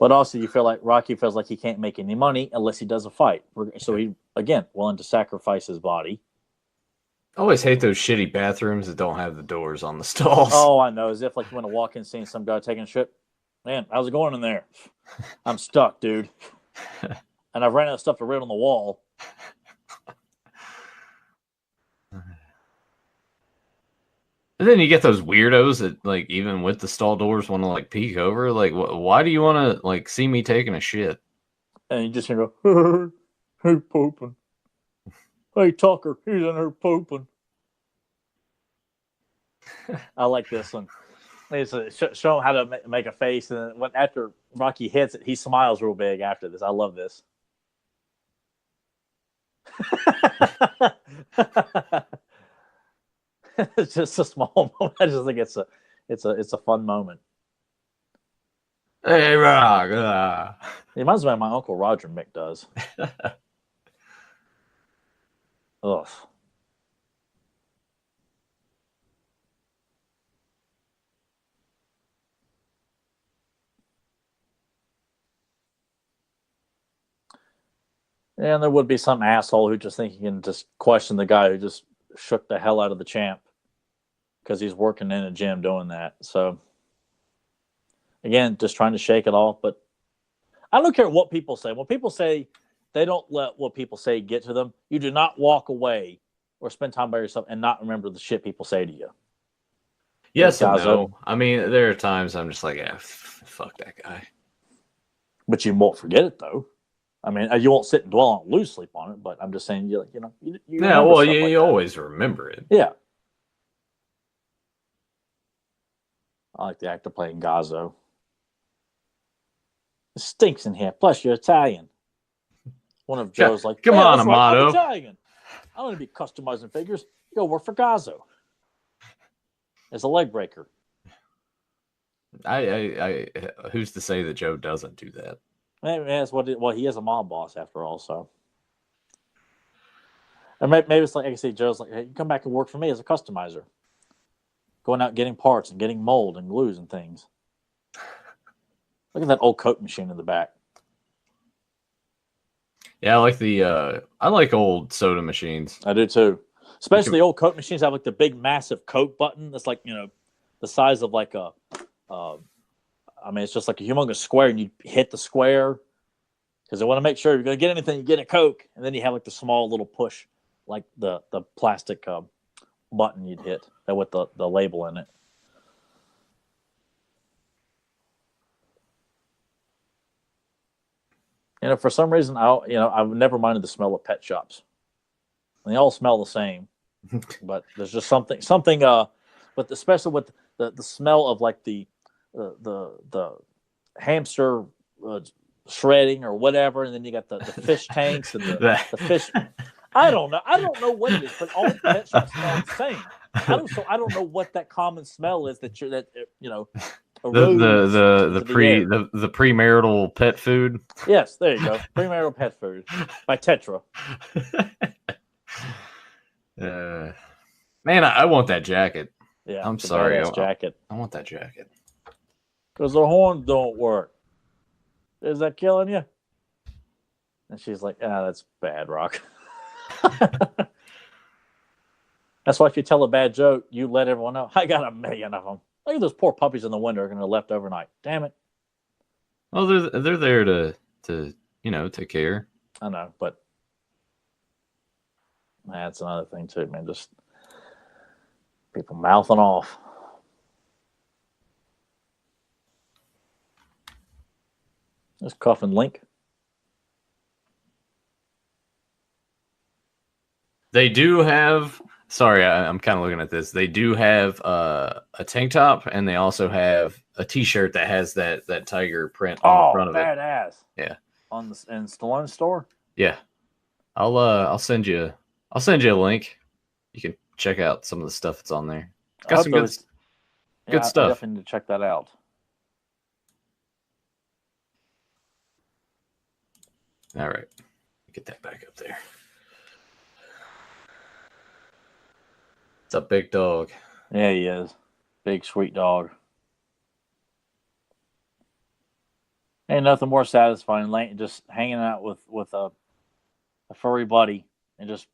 But also, you feel like Rocky feels like he can't make any money unless he does a fight. So he, again, willing to sacrifice his body. I always hate those shitty bathrooms that don't have the doors on the stalls. Oh, I know. As if like you want to walk in seeing some guy taking a shit. Man, how's it going in there? I'm stuck, dude. And I've ran out of stuff to read on the wall. And then you get those weirdos that, like, even with the stall doors, want to like peek over. Like, why do you want to like see me taking a shit? And you just hear go, hey, pooping. Hey, Tucker, he's in there pooping. I like this one. It's show him how to make a face, and then after Rocky hits it, he smiles real big after this. I love this. It's just a small moment. I just think it's a fun moment. Hey, Rock. It reminds me of my Uncle Roger Mick does. Ugh. And there would be some asshole who just think he can just question the guy who just shook the hell out of the champ because he's working in a gym doing that. So, again, just trying to shake it off. But I don't care what people say. When people say they don't let what people say get to them, you do not walk away or spend time by yourself and not remember the shit people say to you. Yes and no. I mean, there are times I'm just like, yeah, fuck that guy. But you won't forget it, though. I mean, you won't sit and dwell on it, lose sleep on it, but I'm just saying, you yeah, well, you always remember it. Yeah. I like the actor playing Gazzo. It stinks in here. Plus, you're Italian. One of Joe's like, come on, right, Amato. I'm Italian. I don't want to be customizing figures. Go work for Gazzo. As a leg breaker. I who's to say that Joe doesn't do that? That's he is a mob boss after all, so. And maybe it's like I say, Joe's like, hey, you come back and work for me as a customizer. Going out getting parts and getting mold and glues and things. Look at that old Coke machine in the back. Yeah, I like old soda machines. I do too. Especially old Coke machines have like the big massive Coke button that's like, the size of like it's just like a humongous square, and you hit the square because they want to make sure if you're going to get anything, you get a Coke, and then you have like the small little push, like the plastic button you'd hit with the label in it. For some reason, I've never minded the smell of pet shops. And they all smell the same, but there's just something. But especially with the smell of like the hamster shredding or whatever, and then you got the fish tanks and the fish. I don't know what it is, but all the pet shops smell the same. I don't know what that common smell is the premarital pet food. Yes, there you go. Premarital pet food by Tetra. Man, I want that jacket. Yeah, I'm sorry. Jacket. I want that jacket. Because the horns don't work. Is that killing you? And she's like, that's bad, Rock. That's why if you tell a bad joke, you let everyone know. I got 1 million of them. Look at those poor puppies in the window are going to left overnight. Damn it. Well, they're there to take care. I know, but that's another thing too, man. Just people mouthing off. This Coffin Link. They do have. Sorry, I'm kind of looking at this. They do have a tank top, and they also have a T-shirt that has that tiger print on the front of it. Oh, badass! Yeah, in Stallone store. Yeah, I'll send you a link. You can check out some of the stuff that's on there. It's got some good. Good I stuff. definitely need to check that out. All right. Get that back up there. It's a big dog. Yeah, he is. Big, sweet dog. Ain't nothing more satisfying than just hanging out with a furry buddy and just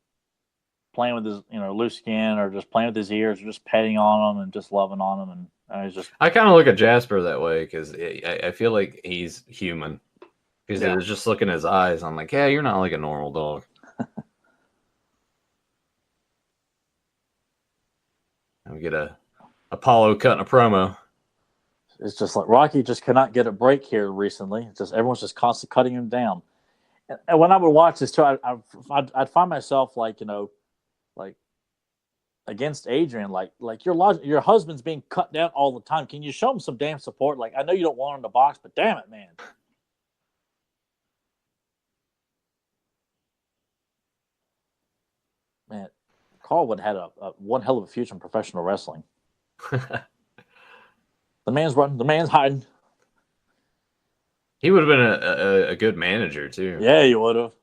playing with his loose skin, or just playing with his ears, or just petting on him and just loving on him, and it's just. I kind of look at Jasper that way because I feel like he's human. Because I was just looking at his eyes, I'm like, yeah, you're not like a normal dog. And we get a Apollo cutting a promo. It's just like Rocky just cannot get a break here recently. It's just everyone's just constantly cutting him down. And when I would watch this too, I'd find myself like against Adrian, like your husband's being cut down all the time. Can you show him some damn support? Like, I know you don't want him to box, but damn it, man. Man, Carl would have had a one hell of a future in professional wrestling. The man's running. The man's hiding. He would have been a good manager too. Yeah, he would have.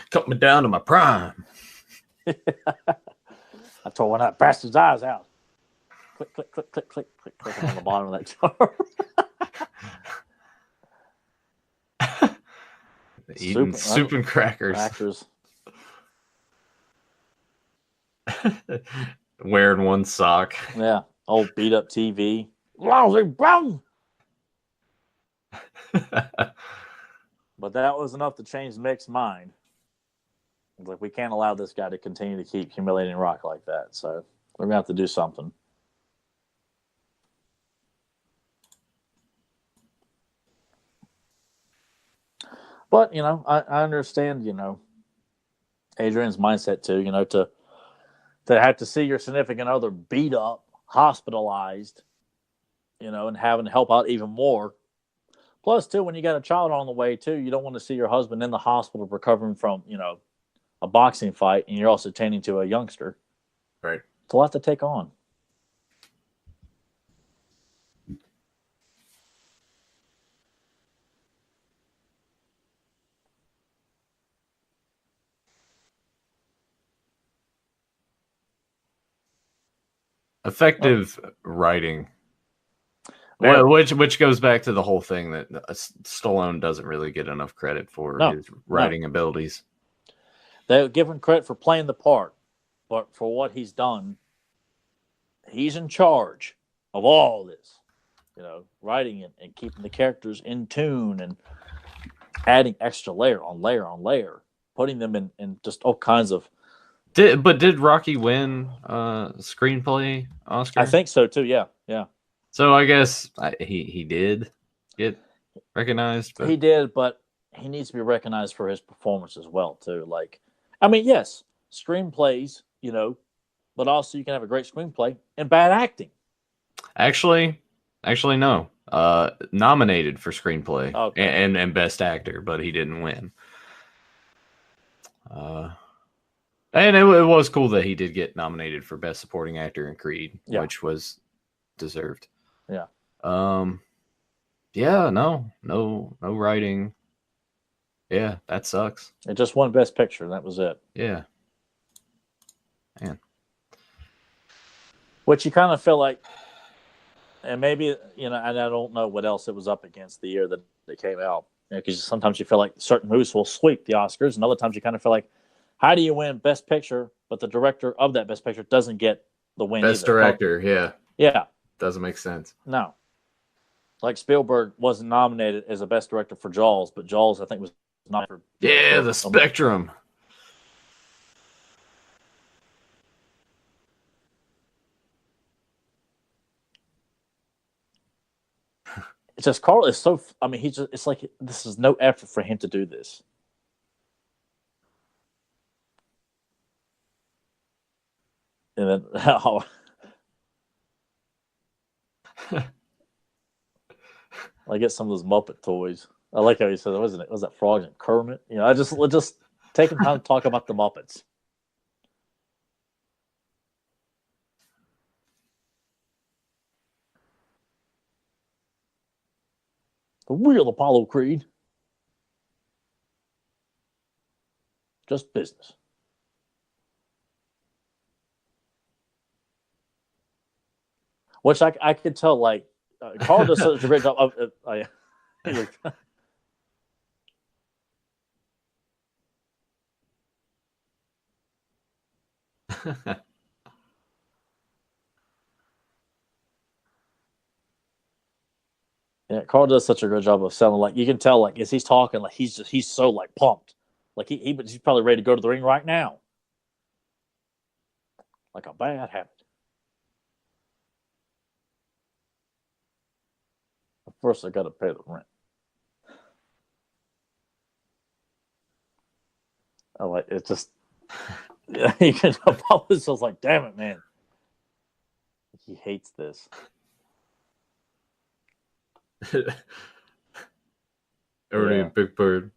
Cut me down to my prime. I tore one of that bastard's eyes out. Click, click, click, click, click, click, click on the bottom of that jar. Eating soup and crackers. Wearing one sock. Yeah. Old beat up TV. Lousy brown. But that was enough to change Mick's mind. Like, we can't allow this guy to continue to keep humiliating Rock like that. So we're going to have to do something. But, I understand, Adrian's mindset too, to have to see your significant other beat up, hospitalized, and having to help out even more. Plus, too, when you got a child on the way, too, you don't want to see your husband in the hospital recovering from, a boxing fight, and you're also tending to a youngster. Right. It's a lot to take on. Effective writing. Well, which goes back to the whole thing that Stallone doesn't really get enough credit for his writing abilities. They give him credit for playing the part, but for what he's done, he's in charge of all this. Writing it and keeping the characters in tune and adding extra layer on layer on layer, putting them in just all kinds of. Did Rocky win screenplay Oscar? I think so too. Yeah. So I guess he did get recognized. But... He did, but he needs to be recognized for his performance as well too. Like, yes, screenplays, but also you can have a great screenplay and bad acting. Actually, no. Nominated for screenplay and best actor, but he didn't win. And it was cool that he did get nominated for best supporting actor in Creed, which was deserved. Yeah. Yeah. No writing. Yeah, that sucks. It just won best picture, and that was it. Yeah. Man. Which you kind of feel like, and maybe, and I don't know what else it was up against the year that it came out. Because sometimes you feel like certain movies will sweep the Oscars, and other times you kind of feel like, how do you win Best Picture, but the director of that Best Picture doesn't get the win? Best director, yeah. Yeah. Doesn't make sense. No. Like Spielberg wasn't nominated as a Best Director for Jaws, but Jaws, I think, was not for. Yeah, the spectrum. It's just Carl is so. It's like this is no effort for him to do this. And then I get some of those Muppet toys. I like how he said, wasn't it? Was that Frog and Kermit? Let's just taking time to talk about the Muppets. The real Apollo Creed. Just business. Which I could tell, like, Carl does such a great job of. Yeah, Carl does such a good job of selling. Like, you can tell, like, as he's talking, like he's so like pumped. Like he's probably ready to go to the ring right now. Like a bad habit. First, I got to pay the rent. I like it. Just yeah, you can tell Paul was just like, damn it, man. He hates this. Ernie and Big Bird.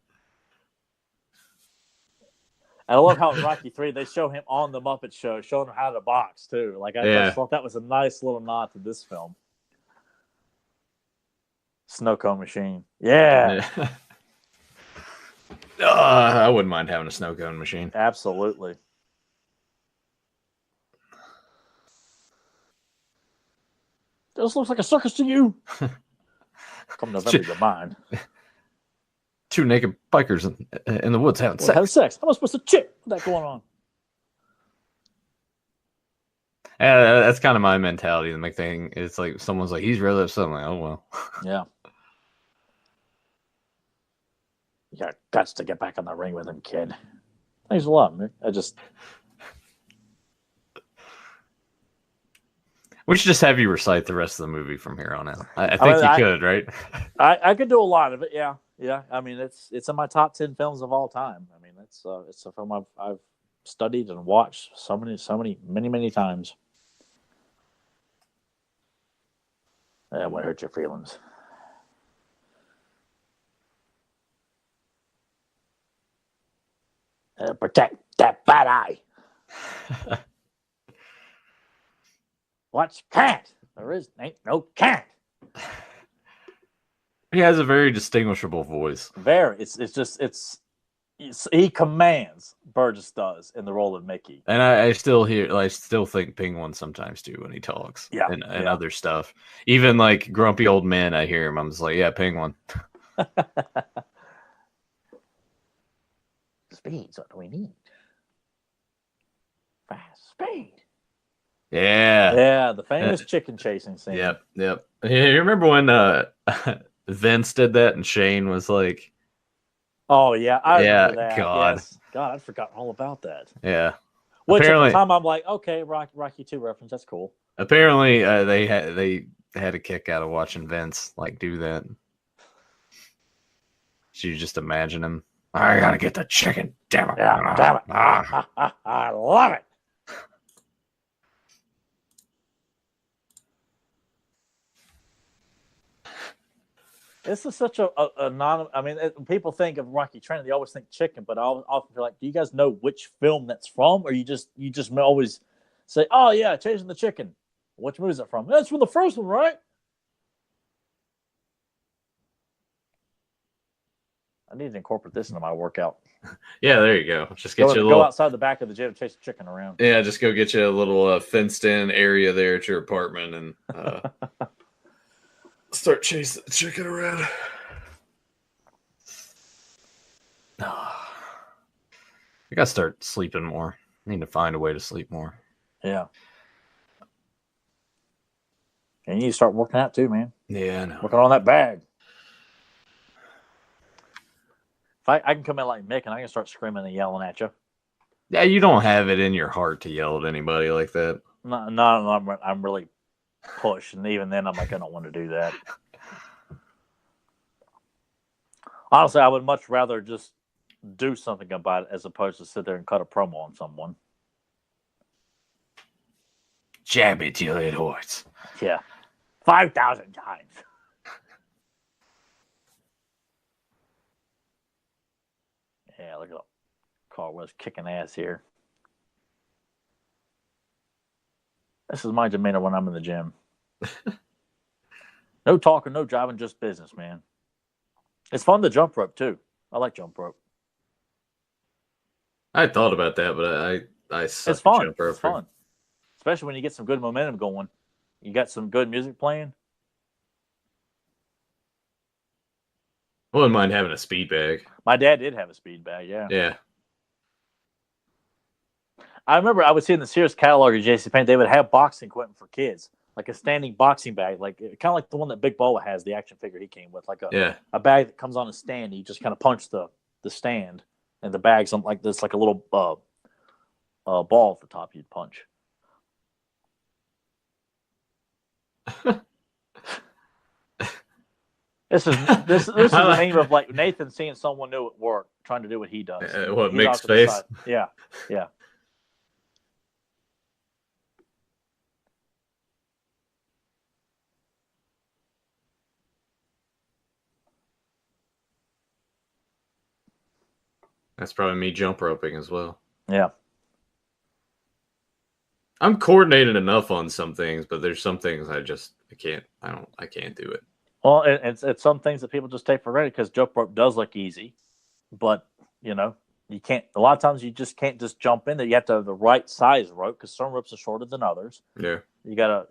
And I love how in Rocky 3 they show him on the Muppet Show, showing him how to box too. Like I just thought that was a nice little nod to this film. Snow cone machine, yeah. I wouldn't mind having a snow cone machine. Absolutely. This looks like a circus to you. Come November, you're mine. Two naked bikers in the woods having sex. Having sex. How am I supposed to chick? What's that going on? Yeah, that's kind of my mentality. The big thing is like someone's like, he's really upset. I'm like, oh well. Yeah. You got guts to get back in the ring with him, kid. Thanks a lot, man. We should just have you recite the rest of the movie from here on out. I think you could, right? I could do a lot of it. Yeah, yeah. I mean, it's in my top 10 films of all time. I mean, it's a film I've studied and watched many times. That won't hurt your feelings. Protect that bad eye. What's cat? There ain't no cat. He has a very distinguishable voice. Very. It's he commands. Burgess does in the role of Mickey. And I still think Penguin sometimes too when he talks. Yeah. And other stuff. Even like grumpy old men, I hear him. I'm just like, yeah, Penguin. Speed's what we need. Fast speed. Yeah. Yeah, the famous chicken chasing scene. Yep. You remember when Vince did that and Shane was like, oh yeah, I remember that. God. Yes. God, I'd forgotten all about that. Yeah. Which at the time I'm like, okay, Rocky 2 reference, that's cool. Apparently they had a kick out of watching Vince like do that. So you just imagine him. I gotta get the chicken, damn it. Yeah, damn it. I love it. This is such a non. I mean, people think of Rocky Training, they always think chicken, but I often feel like, do you guys know which film that's from, or you just always say, oh yeah, chasing the chicken. Which movie is it from? That's from the first one, right? I need to incorporate this into my workout. Yeah, there you go. Just get go outside the back of the gym, chase the chicken around. Yeah, just go get you a little fenced-in area there at your apartment and start chasing the chicken around. I gotta start sleeping more. I need to find a way to sleep more. Yeah. And you need to start working out too, man. Yeah, I know. Working on that bag. If I can come in like Mick and I can start screaming and yelling at you. Yeah, you don't have it in your heart to yell at anybody like that. No, I'm really pushed, and even then, I'm like, I don't want to do that. Honestly, I would much rather just do something about it as opposed to sit there and cut a promo on someone. Jab it till it hurts. Yeah, 5,000 times. Yeah, look at Carl was kicking ass here. This is my demeanor when I'm in the gym. No talking, no driving, just business, man. It's fun to jump rope too. I like jump rope. I thought about that, but I suck It's at fun. jump rope. It's fun, especially when you get some good momentum going. You got some good music playing. I wouldn't mind having a speed bag. My dad did have a speed bag. Yeah. Yeah. I remember I would see in the Sears catalog at JCPenney, they would have boxing equipment for kids, like a standing boxing bag, like kind of like the one that Big Boa has, the action figure he came with, like a bag that comes on a stand. You just kind of punch the stand, and the bag's something like this, like a little ball at the top you'd punch. This is the name of like Nathan seeing someone new at work trying to do what he does. What, mixed face? Yeah, yeah. That's probably me jump roping as well. Yeah. I'm coordinated enough on some things, but there's some things I can't do it. Well, it's some things that people just take for granted because jump rope does look easy, but you know you can't. A lot of times you just can't just jump in there. You have to have the right size rope because some ropes are shorter than others. Yeah, you gotta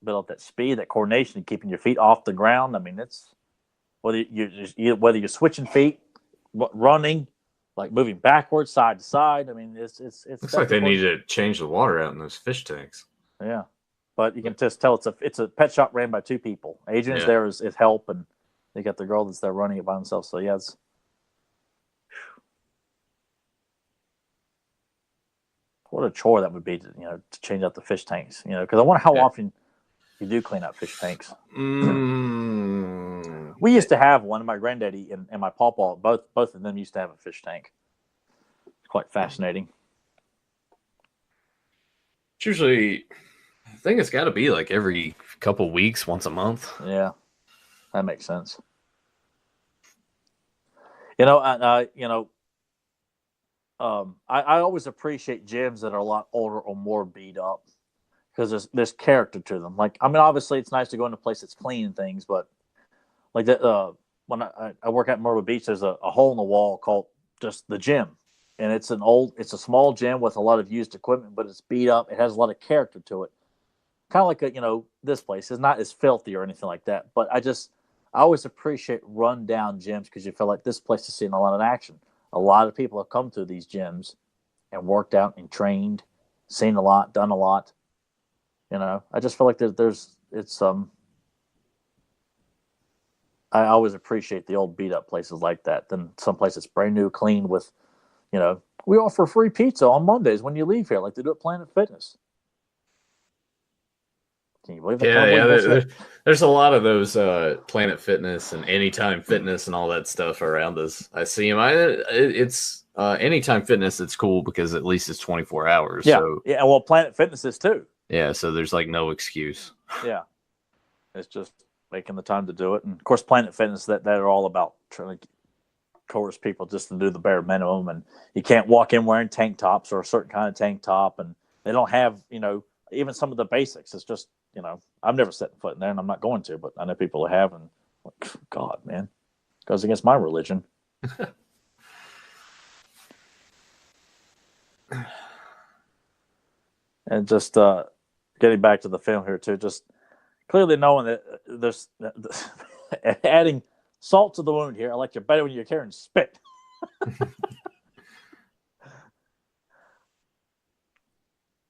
build up that speed, that coordination, keeping your feet off the ground. I mean, it's whether you're switching feet, running, like moving backwards, side to side. I mean, it's looks like they need to change the water out in those fish tanks. Yeah. But you can just tell it's a pet shop ran by two people. Adrian's there is help, and they got the girl that's there running it by themselves. So yeah, it's what a chore that would be to change out the fish tanks. Because I wonder how often you do clean out fish tanks. We used to have one. My granddaddy and my pawpaw, both of them used to have a fish tank. It's quite fascinating. It's usually, I think it's got to be like every couple weeks, once a month. Yeah, that makes sense. I always appreciate gyms that are a lot older or more beat up because there's character to them. Like, I mean, obviously it's nice to go into a place that's clean and things, but like that, when I work at Myrtle Beach, there's a hole in the wall called just the gym. And it's a small gym with a lot of used equipment, but it's beat up. It has a lot of character to it. Kind of like this place is not as filthy or anything like that. But I always appreciate rundown gyms because you feel like this place is seeing a lot of action. A lot of people have come to these gyms and worked out and trained, seen a lot, done a lot. I just feel like I always appreciate the old beat up places like that than some place that's brand new, clean with, we offer free pizza on Mondays when you leave here, like they do at Planet Fitness. Can you believe that? Yeah, there's a lot of those Planet Fitness and Anytime Fitness and all that stuff around us. I see them. It's Anytime Fitness. It's cool because at least it's 24 hours. Yeah, so. Yeah. Well, Planet Fitness is too. Yeah, so there's like no excuse. Yeah, it's just making the time to do it, and of course, Planet Fitness that are all about trying to coerce people just to do the bare minimum, and you can't walk in wearing tank tops or a certain kind of tank top, and they don't have even some of the basics. It's just I've never set foot in there, and I'm not going to, but I know people who have, and like, God, man, goes against my religion. And just getting back to the film here too, just clearly knowing that there's adding salt to the wound here. I like you better when you're carrying spit.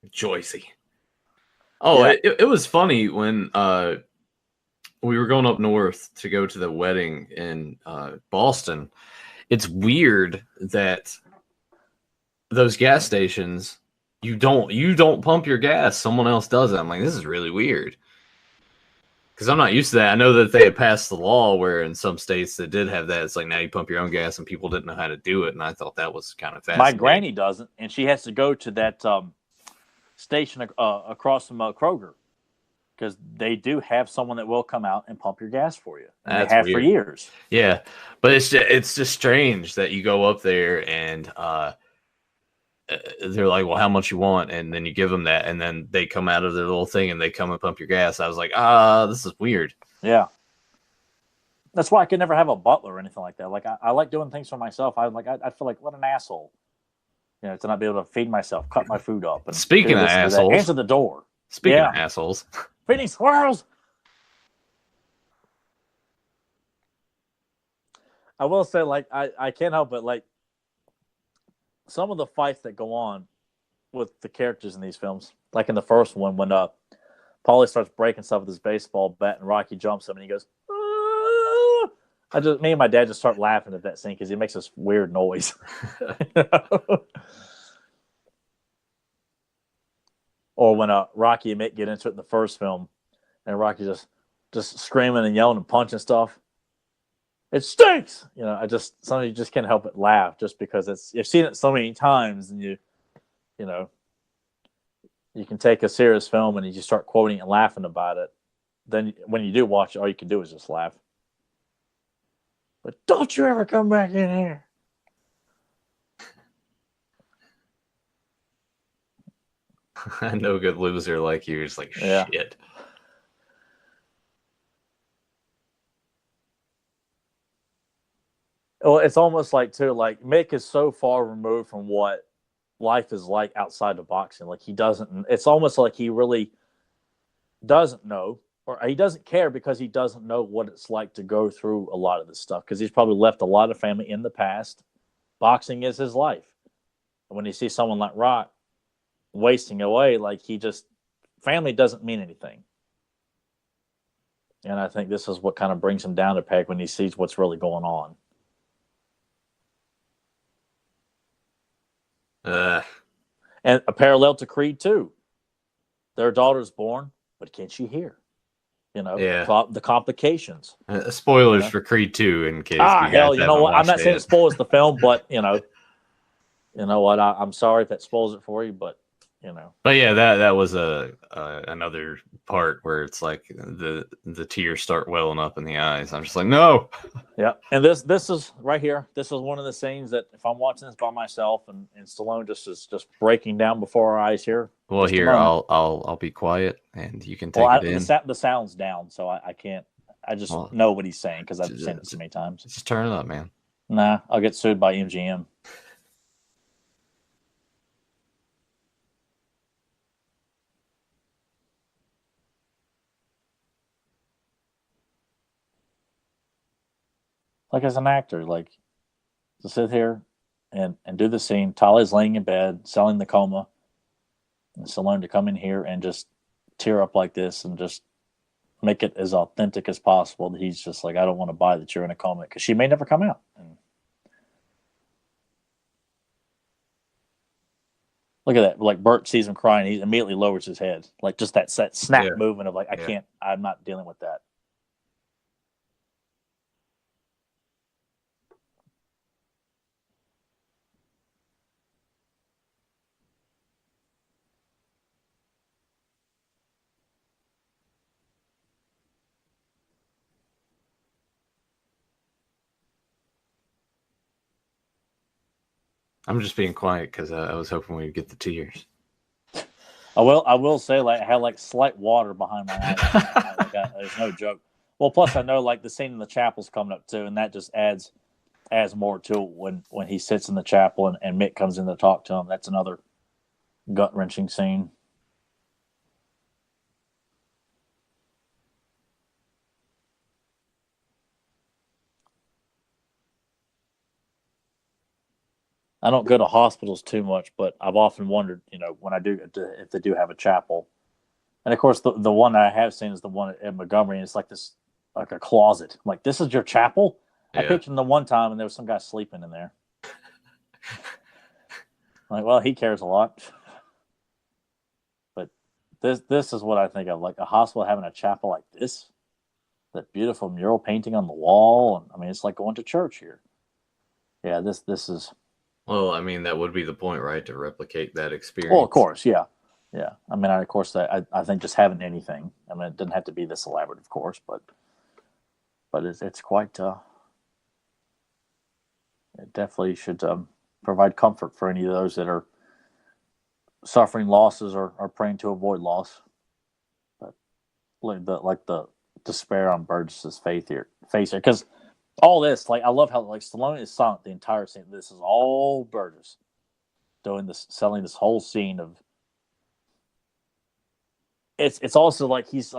Joycey. Oh, yeah. It was funny when we were going up north to go to the wedding in Boston. It's weird that those gas stations, you don't pump your gas. Someone else does it. I'm like, this is really weird. Because I'm not used to that. I know that they had passed the law where in some states that did have that. It's like now you pump your own gas, and people didn't know how to do it. And I thought that was kind of fascinating. My granny doesn't, and she has to go to that station across from Kroger because they do have someone that will come out and pump your gas for you. And they have for years. Yeah, but it's just strange that you go up there and they're like, well, how much you want? And then you give them that, and then they come out of their little thing and they come and pump your gas. I was like, this is weird. Yeah. That's why I could never have a butler or anything like that. Like I like doing things for myself. I feel like what an asshole, to not be able to feed myself, cut my food up, and Speaking do of this, do that. assholes, Answer the door. speaking of Yeah, assholes, feeding squirrels. I will say, like, I can't help it. Like, some of the fights that go on with the characters in these films, like in the first one when Paulie starts breaking stuff with his baseball bat and Rocky jumps him and he goes, "Ah!" Me and my dad just start laughing at that scene because he makes this weird noise. Or when Rocky and Mick get into it in the first film, and Rocky just screaming and yelling and punching stuff. It stinks. I just some of you just can't help but laugh just because you've seen it so many times, and you know you can take a serious film and you just start quoting and laughing about it. Then when you do watch it, all you can do is just laugh. But don't you ever come back in here. no good loser like you is like, Yeah. shit. Well, it's almost like too, like Mick is so far removed from what life is like outside of boxing. Like he doesn't. It's almost like he really doesn't know, or he doesn't care because he doesn't know what it's like to go through a lot of this stuff because he's probably left a lot of family in the past. Boxing is his life. And when you see someone like Rock wasting away, like family doesn't mean anything. And I think this is what kind of brings him down to peg when he sees what's really going on. And a parallel to Creed 2. Their daughter's born, but can she hear? The complications. Spoilers for Creed 2 in case you guys hell, you know haven't what? I'm watched not saying it it. spoils the film, but you know what? I'm sorry if that spoils it for you, but But yeah, that was another part where it's like the tears start welling up in the eyes. I'm just like, no. Yeah, and this is right here. This is one of the scenes that if I'm watching this by myself and Stallone is just breaking down before our eyes here. Well, here I'll be quiet and you can take it in. The sound's down, so I can't. I just know what he's saying because I've seen it so many times. Just turn it up, man. Nah, I'll get sued by MGM. Like as an actor, like to sit here and do the scene. Tali's laying in bed, selling the coma, and Stallone to come in here and just tear up like this and just make it as authentic as possible. He's just like, I don't want to buy that you're in a coma because she may never come out. And look at that. Like Bert sees him crying, he immediately lowers his head. Like just that snap movement of like, I'm not dealing with that. I'm just being quiet because I was hoping we'd get the tears. I will say, like, I had like slight water behind my eyes. There's no joke. Well, plus I know like the scene in the chapel's coming up too, and that just adds more to it when he sits in the chapel and Mick comes in to talk to him. That's another gut wrenching scene. I don't go to hospitals too much, but I've often wondered, when I do, if they do have a chapel. And of course, the one that I have seen is the one at Montgomery, and it's like this, like a closet. I'm like, this is your chapel? Yeah. I pictured the one time, and there was some guy sleeping in there. Like, well, he cares a lot. But this is what I think of, like a hospital having a chapel like this. That beautiful mural painting on the wall. And I mean, it's like going to church here. Yeah, this is. Well, I mean, that would be the point, right? To replicate that experience. Well, of course, yeah. Yeah. I mean, I think just having anything, I mean, it doesn't have to be this elaborate, of course, but it's quite, it definitely should provide comfort for any of those that are suffering losses or praying to avoid loss. But like the despair on Burgess's face here, because all this, like, I love how like Stallone is silent the entire scene. This is all Burgess doing this, selling this whole scene of. It's also like he's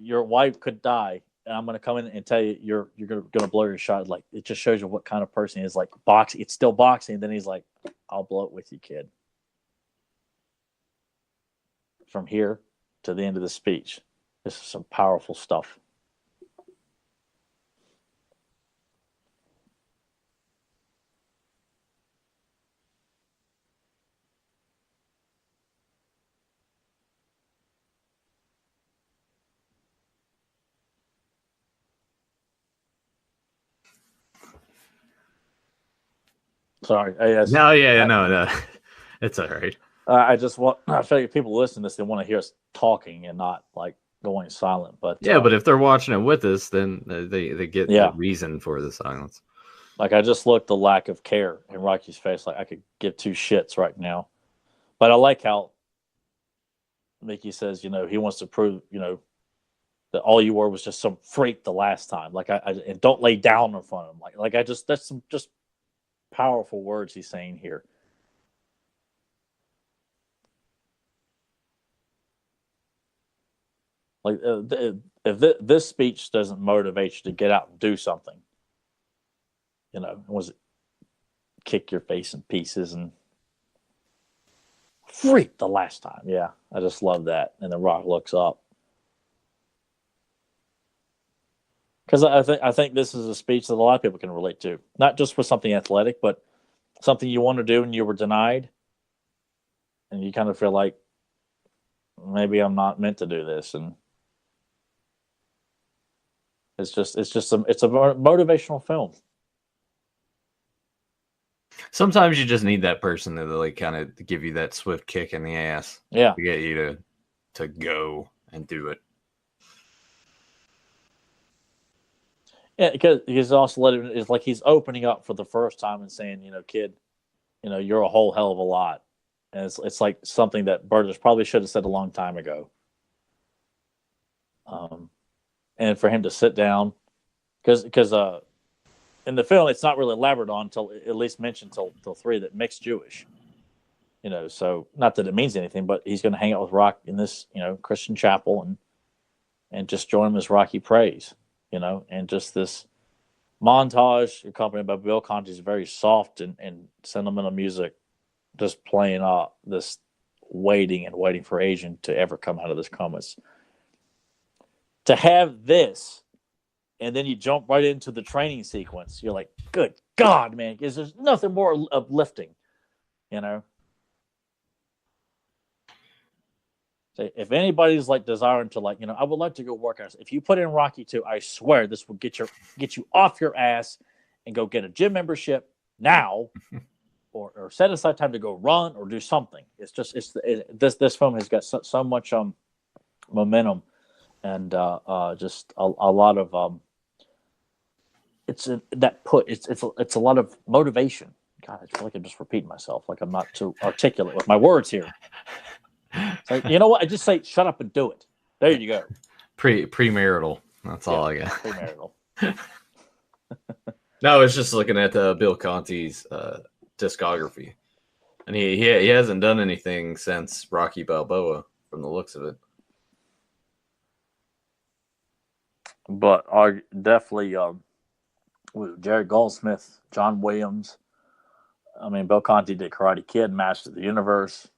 your wife could die, and I'm gonna come in and tell you you're gonna blow your shot. Like, it just shows you what kind of person he is. Like, boxing, it's still boxing. And then he's like, I'll blow it with you, kid. From here to the end of the speech, this is some powerful stuff. Sorry. No, no. It's all right. I feel like if people listen to this, they want to hear us talking and not like going silent. But yeah, but if they're watching it with us, then they get the reason for the silence. Like, I just looked the lack of care in Rocky's face. Like, I could give two shits right now. But I like how Mickey says, he wants to prove, that all you were was just some freak the last time. Like, and don't lay down in front of him. Like that's some just powerful words he's saying here. Like, if this speech doesn't motivate you to get out and do something, was it kick your face in pieces and freak the last time? Yeah, I just love that. And then Rock looks up. Because I think this is a speech that a lot of people can relate to. Not just for something athletic, but something you want to do and you were denied. And you kind of feel like, maybe I'm not meant to do this. And it's a motivational film. Sometimes you just need that person to like kind of give you that swift kick in the ass. Yeah. To get you to go and do it. Yeah, because he's also it's like he's opening up for the first time and saying, kid, you're a whole hell of a lot. And it's like something that Burgess probably should have said a long time ago. And for him to sit down, because in the film it's not really elaborated on until at least mentioned till 3 that Mick's Jewish. So not that it means anything, but he's going to hang out with Rock in this, Christian chapel and just join him as Rocky prays. And just this montage accompanied by Bill Conti's very soft and sentimental music, just playing up this waiting for Adrian to ever come out of this coma. To have this, and then you jump right into the training sequence, you're like, good God, man, because there's nothing more uplifting, If anybody's like desiring to I would like to go work out. If you put in Rocky 2, I swear this will get you off your ass and go get a gym membership now, or set aside time to go run or do something. It's just this film has got so much momentum and just a lot of it's a lot of motivation. God, I feel like I'm just repeating myself. Like I'm not too articulate with my words here. It's like, you know what? I just say, shut up and do it. There you go. Premarital. That's all I got. Premarital. No, it's just looking at Bill Conti's discography, and he hasn't done anything since Rocky Balboa, from the looks of it. But definitely Jared Goldsmith, John Williams. I mean, Bill Conti did Karate Kid, Master of the Universe.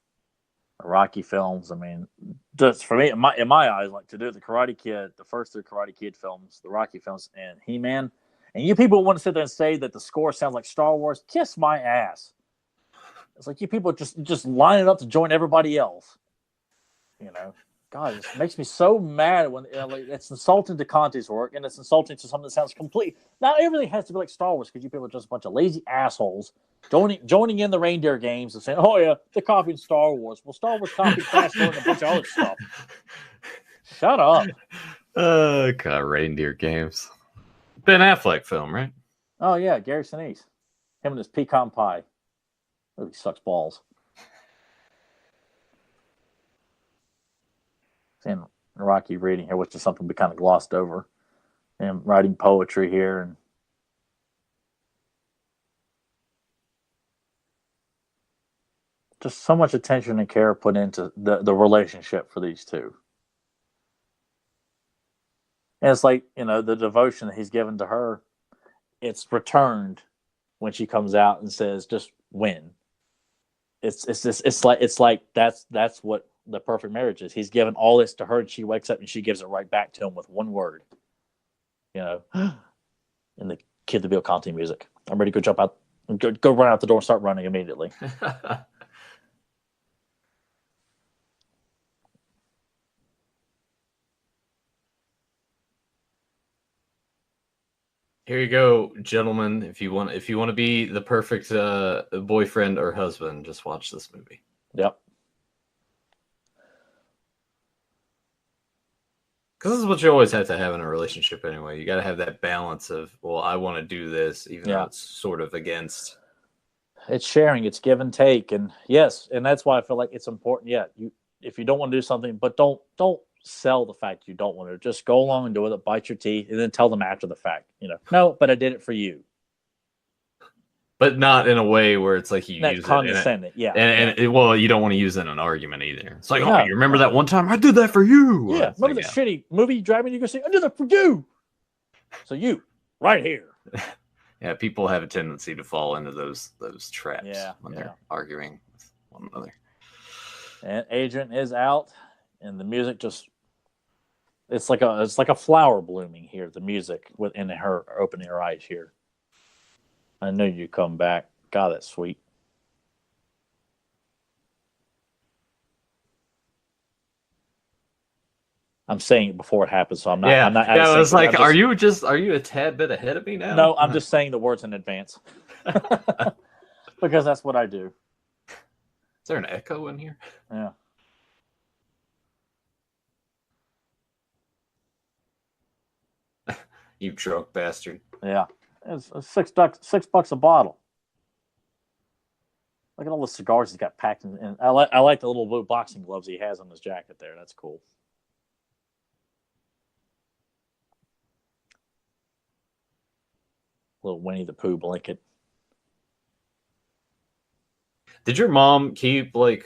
Rocky films. I mean, just for me, in my eyes, like to do the Karate Kid, the first 3 Karate Kid films, the Rocky films, and He-Man. And you people want to sit there and say that the score sounds like Star Wars. Kiss my ass. It's like you people just line it up to join everybody else. God, it makes me so mad when it's insulting to Conti's work and it's insulting to something that sounds complete. Not everything has to be like Star Wars because you people are just a bunch of lazy assholes joining in the reindeer games and saying, "Oh yeah, they're copying Star Wars." Well, Star Wars copied Fast Forward and a bunch of other stuff. Shut up. God, reindeer games. Ben Affleck film, right? Oh yeah, Gary Sinise. Him and his pecan pie. Really sucks balls. And and Rocky reading here, which is something we kind of glossed over, and writing poetry here, and just so much attention and care put into the relationship for these two. And it's like, the devotion that he's given to her, it's returned when she comes out and says, just win. It's like that's what the perfect marriage is. He's given all this to her, and she wakes up and she gives it right back to him with one word. And the Kid the Bill Conti music. I'm ready to go jump out, go run out the door and start running immediately. Here you go, gentlemen. If you want to be the perfect boyfriend or husband, just watch this movie. Yep. Because this is what you always have to have in a relationship anyway. You got to have that balance of, well, I want to do this, even though it's sort of against. It's sharing, it's give and take, and yes, and that's why I feel like it's important. Yeah, if you don't want to do something, but don't sell the fact you don't want to. Just go along and do it, bite your teeth, and then tell them after the fact. No, but I did it for you. But not in a way where it's like you use condescending. Well, you don't want to use it in an argument either. It's like, you remember that one time I did that for you? Yeah, remember that shitty movie you drive me to go see? I did that for you. So you, right here. Yeah, people have a tendency to fall into those traps when they're arguing with one another. And Adrian is out, and the music it's like a flower blooming here. The music within her opening her eyes here. I knew you'd come back. God, that's sweet. I'm saying it before it happens, so I'm not. I'm not. Yeah, I was like, are you a tad bit ahead of me now? No, I'm just saying the words in advance because that's what I do. Is there an echo in here? Yeah. You drunk bastard. Yeah. It's $6 a bottle. Look at all the cigars he's got packed in. And I like the little blue boxing gloves he has on his jacket there. That's cool. Little Winnie the Pooh blanket. Did your mom keep a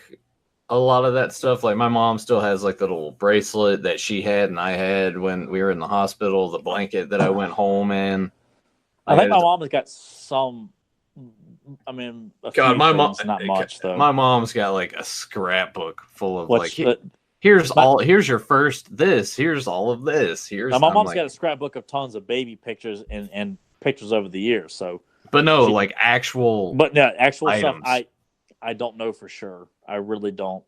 lot of that stuff? Like my mom still has the little bracelet that she had and I had when we were in the hospital, the blanket that I went home in. I think my mom has got some. I mean, my mom, not much though. My mom's got a scrapbook full of here's your first this, here's all of this. My mom's got a scrapbook of tons of baby pictures and pictures over the years. So, but no, actual. But no, actual items. Stuff. I don't know for sure. I really don't.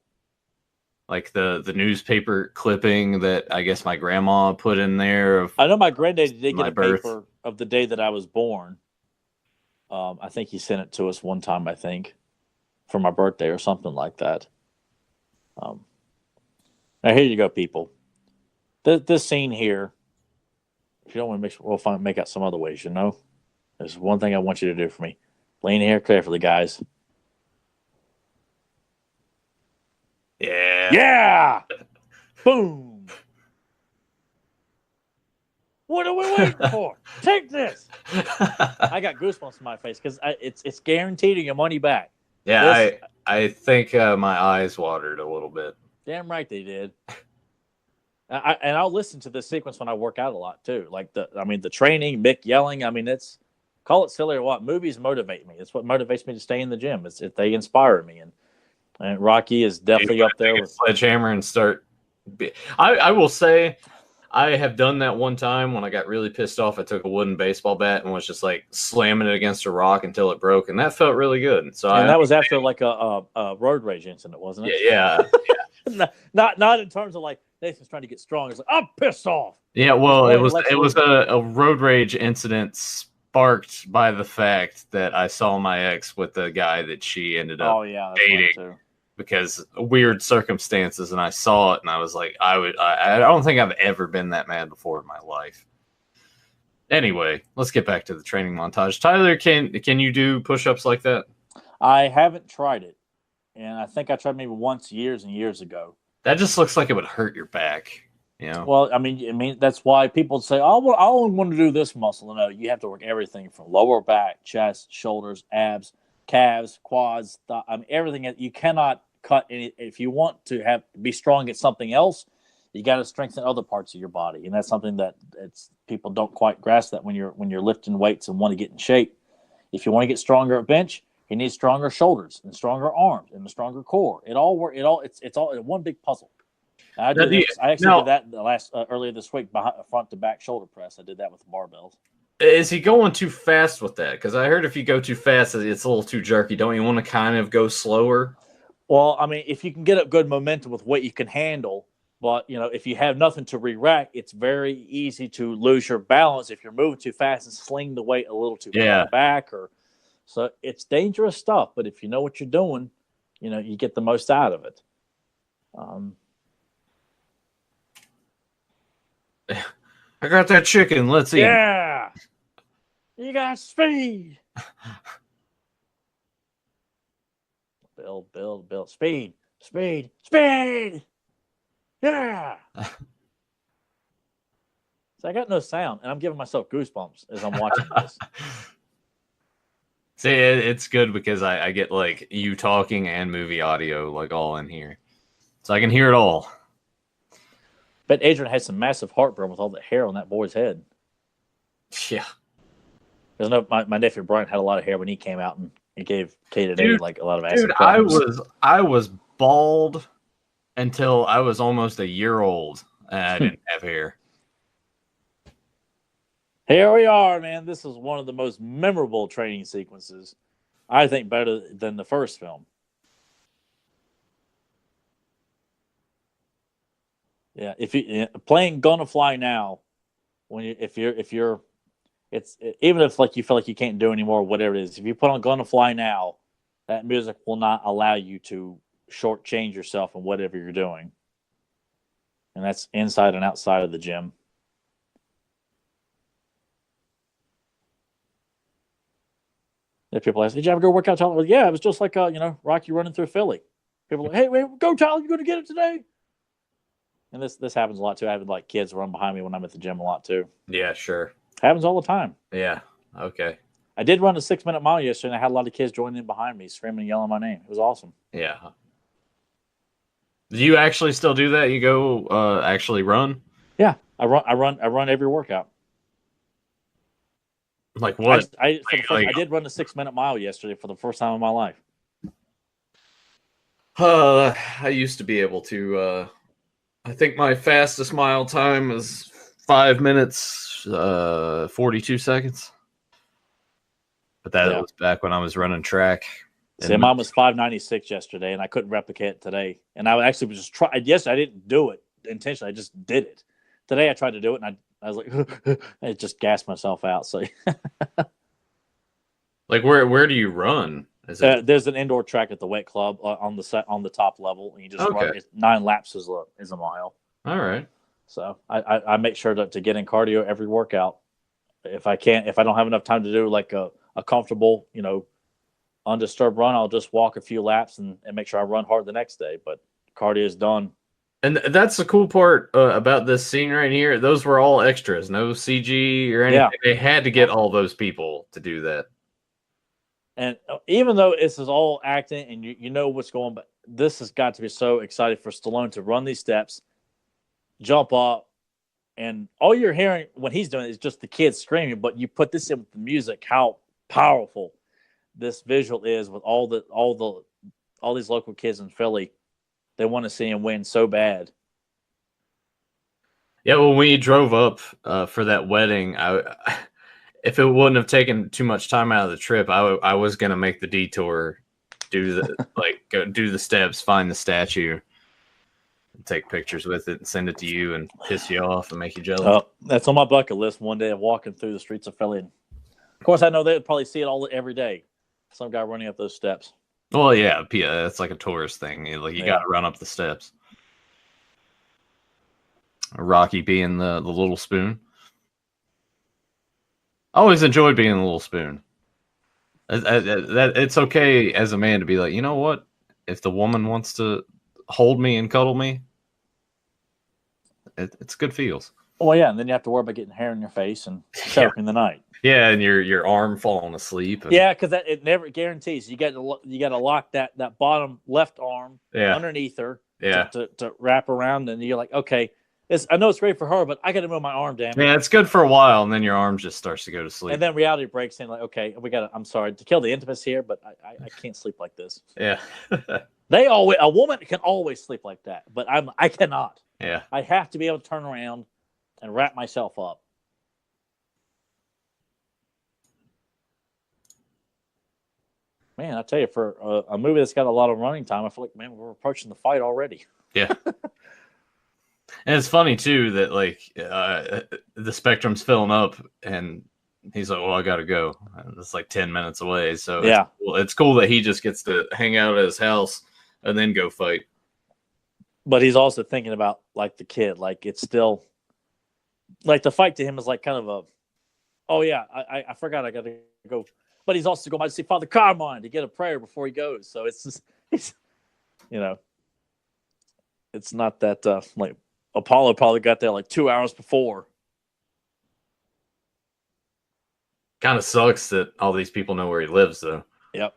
Like the newspaper clipping that I guess my grandma put in there. I know my granddaddy did get a paper of the day that I was born. I think he sent it to us one time, I think, for my birthday or something like that. Now, here you go, people. This scene here, if you don't want to we'll make out some other ways, There's one thing I want you to do for me. Lean here carefully, guys. Yeah. Yeah! Boom! What are we waiting for? Take this! I got goosebumps in my face because it's guaranteed your money back. Yeah, I think my eyes watered a little bit. Damn right they did. And I'll listen to this sequence when I work out a lot too. The training, Mick yelling. Call it silly or what? Movies motivate me. It's what motivates me to stay in the gym. They inspire me, and Rocky is definitely up there with sledgehammer and start. I will say, I have done that one time when I got really pissed off. I took a wooden baseball bat and was just slamming it against a rock until it broke, and that felt really good. So that was after a road rage incident, wasn't it? Yeah. not in terms of Nathan's trying to get strong. It's I'm pissed off. Yeah, well, it was a road rage incident sparked by the fact that I saw my ex with the guy that she ended up dating. Because of weird circumstances, and I saw it, and I was like, I don't think I've ever been that mad before in my life. Anyway, let's get back to the training montage. Tyler, can you do push-ups like that? I haven't tried it, and I think I tried maybe once years and years ago. That just looks like it would hurt your back. You know? Well, I mean that's why people say, "Oh, well, I only want to do this muscle." No, you have to work everything from lower back, chest, shoulders, abs, calves, quads. Everything. You cannot cut any. If you want to be strong at something else, you got to strengthen other parts of your body, and that's something that people don't quite grasp that when you're lifting weights and want to get in shape. If you want to get stronger at bench, you need stronger shoulders and stronger arms and a stronger core. It all work. It all it's all one big puzzle. I Now, do this. I actually did that the last earlier this week, behind front to back shoulder press. I did that with the barbells. is he going too fast with that? Because I heard if you go too fast, it's a little too jerky. Don't you want to kind of go slower? Well, I mean, if you can get up good momentum with what you can handle, but if you have nothing to re-rack, it's very easy to lose your balance if you're moving too fast and sling the weight a little too far back. So it's dangerous stuff. But if you know what you're doing, you get the most out of it. I got that chicken. Let's eat. Yeah, you got speed. Build, speed. Yeah. So I got no sound, and I'm giving myself goosebumps as I'm watching this. See, it's good because I get like you talking and movie audio like all in here, so I can hear it all. But Adrian had some massive heartburn with all the hair on that boy's head. Yeah. Because my nephew Brian had a lot of hair when he came out, and he gave Kate and Abe like a lot of acid. Dude, I was bald until I was almost a year old, and I didn't have hair. Here we are, man. This is one of the most memorable training sequences. I think better than the first film. Yeah, if you playing Gonna Fly Now, if you're it's even if like you feel like you can't do anymore, whatever it is, if you put on Gonna Fly Now, that music will not allow you to shortchange yourself in whatever you're doing. And that's inside and outside of the gym. If people ask, did you ever go work out, Tyler? Well, yeah, it was just like Rocky running through Philly. People are like, hey, wait, go, Tyler, you gonna get it today? And this happens a lot too. I have like kids run behind me when I'm at the gym a lot too. Yeah, sure. Happens all the time. Yeah. Okay. I did run a 6-minute mile yesterday, and I had a lot of kids joining in behind me, screaming and yelling my name. It was awesome. Yeah. Do you actually still do that? You go actually run? Yeah, I run every workout. Like what? I did run a 6-minute mile yesterday for the first time in my life. I used to be able to. I think my fastest mile time is 5 minutes, 42 seconds. But that was back when I was running track. See, mine was 5:96 yesterday, and I couldn't replicate it today. And I actually was just trying. Yes, I didn't do it intentionally. I just did it. Today I tried to do it, and I was like, I just gassed myself out. So, like, where do you run? Is it... there's an indoor track at the weight club on the top level, and you just run. 9 laps is a mile. All right. So I make sure to get in cardio every workout. If I don't have enough time to do like a comfortable, undisturbed run, I'll just walk a few laps and make sure I run hard the next day. But cardio is done. And that's the cool part about this scene right here. Those were all extras, no CG or anything. Yeah. They had to get all those people to do that. And even though this is all acting and you know what's going on, but this has got to be so exciting for Stallone to run these steps, jump up, and all you're hearing when he's doing it is just the kids screaming. But you put this in with the music, how powerful this visual is with all these local kids in Philly. They want to see him win so bad. Yeah, well, when you drove up for that wedding, if it wouldn't have taken too much time out of the trip, I was gonna make the detour, do the steps, find the statue, and take pictures with it, and send it to you, and piss you off and make you jealous. That's on my bucket list. One day of walking through the streets of Philly. And of course, I know they would probably see it every day. Some guy running up those steps. Well, yeah, it's like a tourist thing. Like you got to run up the steps. Rocky being the little spoon. I always enjoyed being the little spoon. It's okay as a man to be like, you know what? If the woman wants to hold me and cuddle me, it's good feels. Well, yeah, and then you have to worry about getting hair in your face and choking the night. Yeah, and your arm falling asleep. And... Yeah, because it never guarantees. You got to lock that bottom left arm underneath her to wrap around, and you're like, okay, I know it's great for her, but I got to move my arm, damn it. Yeah, it's good for a while, and then your arm just starts to go to sleep. And then reality breaks in, like, okay, I'm sorry to kill the intimacy here, but I can't sleep like this. Yeah. A woman can always sleep like that, but I cannot. Yeah. I have to be able to turn around and wrap myself up. Man, I tell you, for a movie that's got a lot of running time, I feel like, man, we're approaching the fight already. Yeah. And it's funny, too, that, like, the spectrum's filling up, and he's like, well, I got to go. And it's like 10 minutes away. So it's cool that he just gets to hang out at his house and then go fight. But he's also thinking about, like, the kid. Like, it's still, like, the fight to him is like kind of I forgot I got to go. But he's also going by to see Father Carmine to get a prayer before he goes. So it's just, it's not that, like, Apollo probably got there like 2 hours before. Kind of sucks that all these people know where he lives, though. Yep.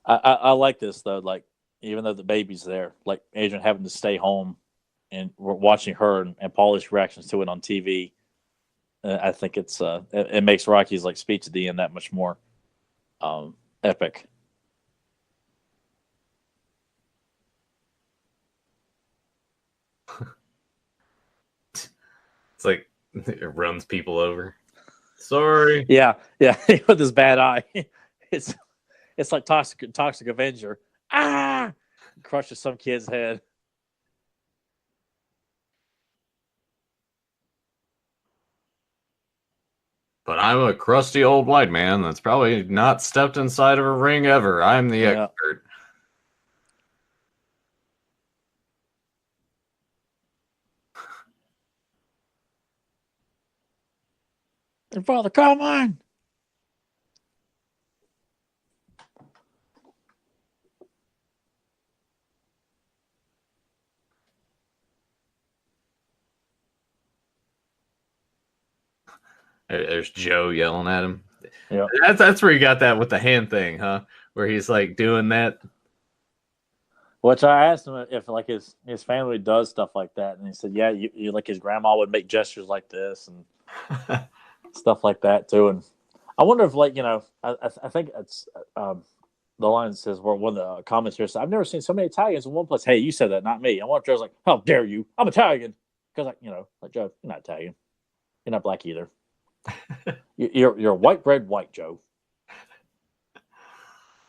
I like this, though. Like, even though the baby's there, like Adrian having to stay home and we're watching her and Paulie's reactions to it on TV. I think it makes Rocky's like speech at the end that much more epic. It's like it runs people over. Sorry. Yeah, with his bad eye. It's like Toxic Avenger. Crushes some kid's head. But I'm a crusty old white man that's probably not stepped inside of a ring ever. I'm the expert. And Father, come on. There's Joe yelling at him. Yeah, that's where you got that with the hand thing, huh? Where he's like doing that. Which I asked him if like his family does stuff like that, and he said, yeah, you like his grandma would make gestures like this and stuff like that too. And I wonder if, like, I think it's the line says, where one of the comments here says, I've never seen so many Italians in one place. Hey, you said that, not me. And one Joe's like, how dare you? I'm Italian. Because, like Joe, you're not Italian. You're not black either. You're white bread white, Joe.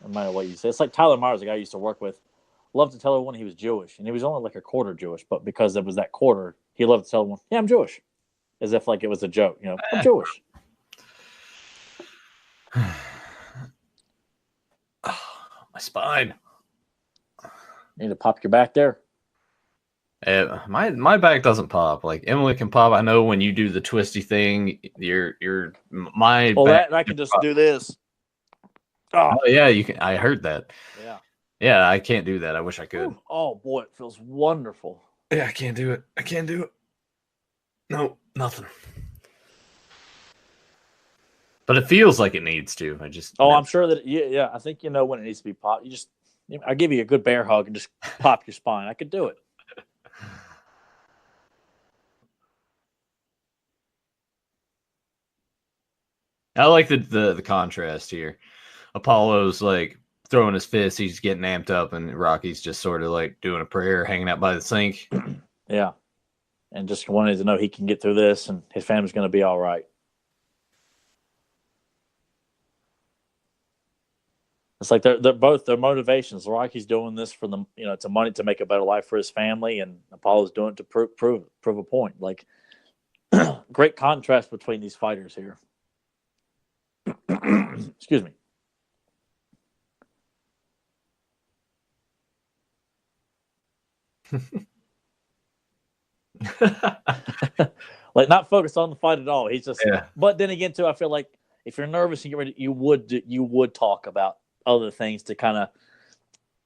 No matter what you say. It's like Tyler Myers, the guy I used to work with, loved to tell everyone he was Jewish. And he was only like a quarter Jewish. But because it was that quarter, he loved to tell everyone, yeah, I'm Jewish. As if like it was a joke. I'm Jewish. My spine. Need to pop your back there. My back doesn't pop. Like Emily can pop. I know when you do the twisty thing, my. Well, that I can just do this. Oh yeah, you can. I heard that. Yeah. Yeah, I can't do that. I wish I could. Ooh. Oh boy, it feels wonderful. Yeah, I can't do it. No, nothing. But it feels like it needs to. I'm sure that. Yeah. I think when it needs to be popped. I'll give you a good bear hug and just pop your spine. I could do it. I like the contrast here. Apollo's like throwing his fist, he's getting amped up, and Rocky's just sort of like doing a prayer, hanging out by the sink. Yeah. And just wanted to know he can get through this and his family's going to be all right. It's like they're both their motivations. Rocky's doing this for the to money to make a better life for his family, and Apollo's doing it to prove a point. Like, great contrast between these fighters here. Excuse me. Like not focused on the fight at all. He's just. Yeah. But then again, too, I feel like if you're nervous and get ready, you would talk about other things to kind of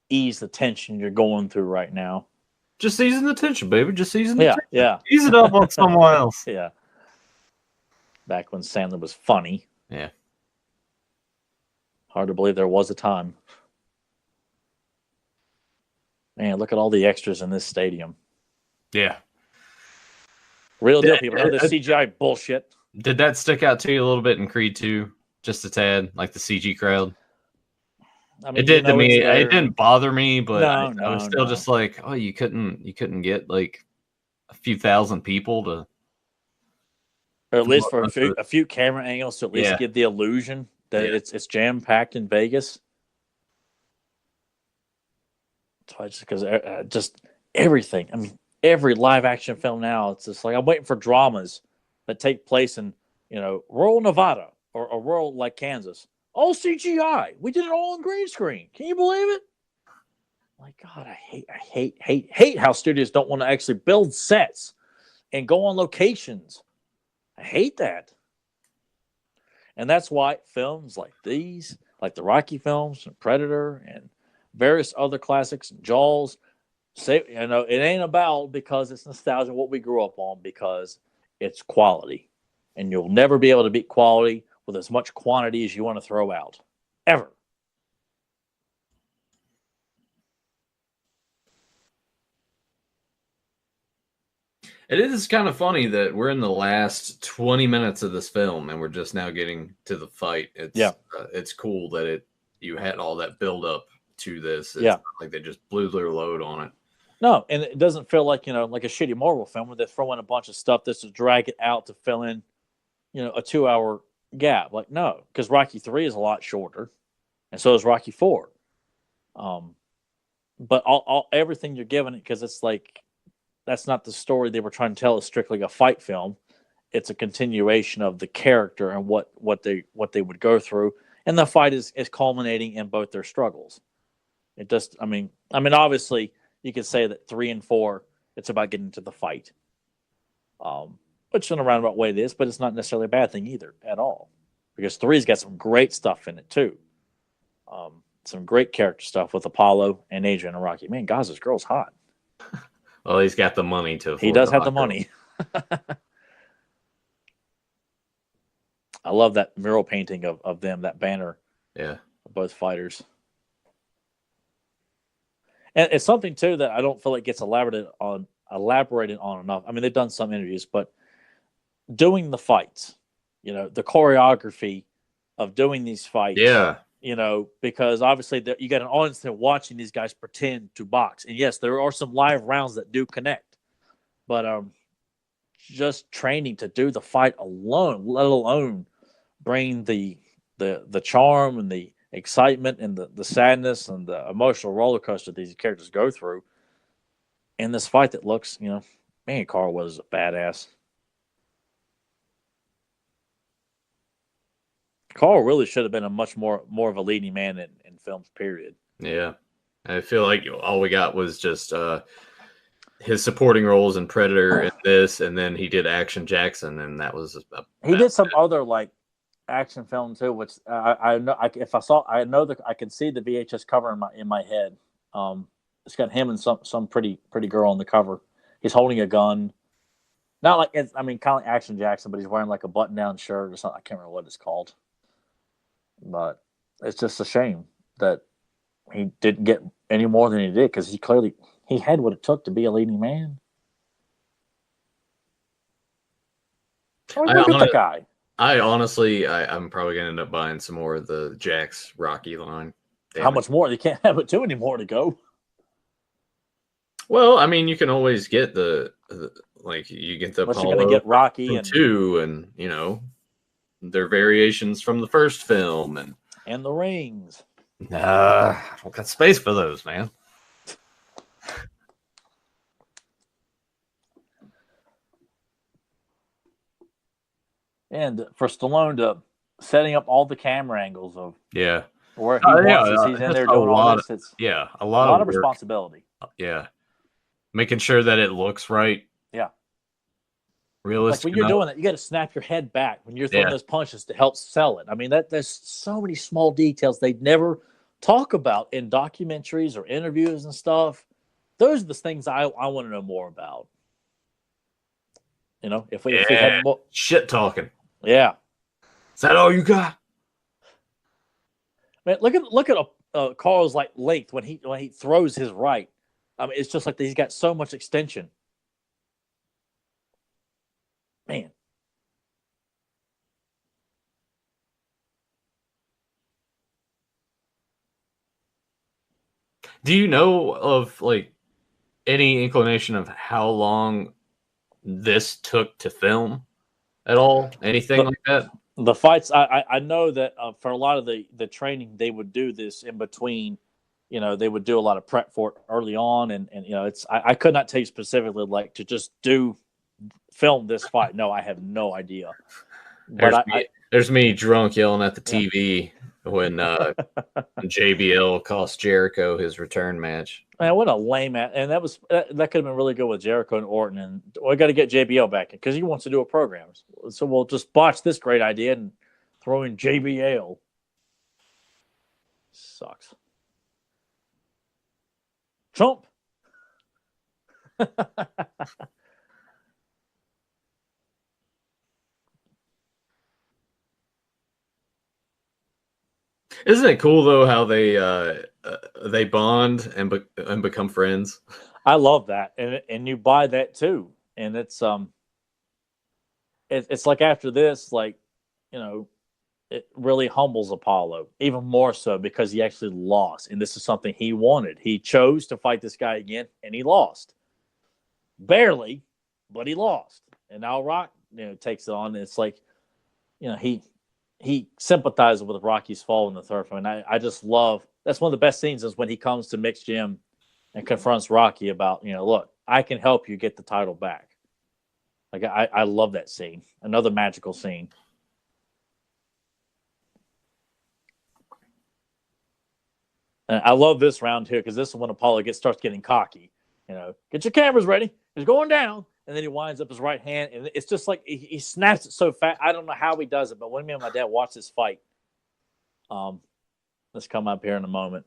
ease the tension you're going through right now. Just easing the tension, baby. Just easing the tension. Yeah. Ease it up on someone else. Yeah. Back when Sandler was funny. Yeah. Hard to believe there was a time. Man, look at all the extras in this stadium. Yeah. Real deal, people. None of this CGI bullshit. Did that stick out to you a little bit in Creed 2? Just a tad, like the CG crowd? I mean, it did to me. It didn't bother me, but I was still just like, oh, you couldn't get like a few thousand people to, or at least for a few camera angles to at least give the illusion that it's jam packed in Vegas. Because just everything. I mean, every live action film now, it's just like I'm waiting for dramas that take place in rural Nevada or rural like Kansas. All CGI. We did it all on green screen. Can you believe it? My God, I hate how studios don't want to actually build sets and go on locations. I hate that. And that's why films like these, like the Rocky films and Predator and various other classics, Jaws, it ain't about because it's nostalgia, what we grew up on, because it's quality. And you'll never be able to beat quality with as much quantity as you want to throw out. Ever. It is kind of funny that we're in the last 20 minutes of this film and we're just now getting to the fight. It's cool that you had all that build up to this. It's not like they just blew their load on it. No, and it doesn't feel like, like a shitty Marvel film where they throw in a bunch of stuff just to drag it out to fill in, a 2-hour gap. Like, no, because Rocky 3 is a lot shorter, and so is Rocky 4. But everything you're giving it, because it's like, that's not the story they were trying to tell. It's strictly a fight film. It's a continuation of the character and what they would go through, and the fight is culminating in both their struggles. It just, I mean, obviously, you could say that 3 and 4, it's about getting to the fight. Which in a roundabout way it is, but it's not necessarily a bad thing either at all. Because 3's got some great stuff in it too. Some great character stuff with Apollo and Adrian and Rocky. Man, guys, this girl's hot. Well, he's got the money to. He does have the money. I love that mural painting of them, that banner. Yeah. Of both fighters. And it's something too that I don't feel like gets elaborated on enough. I mean, they've done some interviews, but doing the fights, the choreography of doing these fights. Yeah. Because obviously you got an audience there watching these guys pretend to box. And yes, there are some live rounds that do connect. But just training to do the fight alone, let alone bring the charm and the excitement and the sadness and the emotional roller coaster these characters go through in this fight that looks, man, Carl was a badass. Carl really should have been a much more of a leading man in films, period. Yeah. I feel like all we got was just his supporting roles in Predator and this, and then he did Action Jackson, and that was he did some other like action film too, which I know that I can see the VHS cover in my head. It's got him and some pretty girl on the cover. He's holding a gun. Not like kind of like Action Jackson, but he's wearing like a button-down shirt or something. I can't remember what it's called. But it's just a shame that he didn't get any more than he did, because he had what it took to be a leading man. Look at the guy. I'm probably gonna end up buying some more of the Jax Rocky line. How much more? They can't have it too anymore to go. Well, I mean, you can always get you get the Apollo, you're gonna get Rocky and 2, and their variations from the first film and the rings. I don't got space for those, man. And for Stallone to setting up all the camera angles of where he wants he's in there doing all this. It's a lot of responsibility. Yeah, making sure that it looks right. Yeah. Like Realistic when you're enough. doing it, you got to snap your head back when you're throwing Yeah. those punches to help sell it. I mean, there's so many small details they never talk about in documentaries or interviews and stuff. Those are the things I want to know more about. If we Yeah. had more, Shit talking. yeah. Is that all you got? Man, look at Carl's like length when he throws his right. I mean, it's just like he's got so much extension. Man, Do you know of like any inclination of how long this took to film at all? Anything the like that? the fights. I know that for a lot of the training they would do this in between. They would do a lot of prep for it early on, and it's I could not tell you specifically like to just film this fight. No, I have no idea. But There's me drunk yelling at the yeah. TV when JBL cost Jericho his return match. Man, what a lame and that could have been really good with Jericho and Orton, and we got to get JBL back in because he wants to do a program. So we'll just botch this great idea and throw in JBL. Sucks. Trump. Isn't it cool though how they bond and become friends? I love that, and you buy that too, and it's like after this, like you know, it really humbles Apollo even more so because he actually lost, and this is something he wanted. He chose to fight this guy again, and he lost barely, but he lost, and now Rock takes it on. And it's like he sympathizes with Rocky's fall in the third fight, and I just love that's one of the best scenes is when he comes to Mixed Gym and confronts Rocky about, look, I can help you get the title back. Like I love that scene. Another magical scene. And I love this round here because this is when Apollo starts getting cocky. Get your cameras ready. He's going down, and then he winds up his right hand, and it's just like he snaps it so fast. I don't know how he does it, but when me and my dad watch this fight, let's come up here in a moment.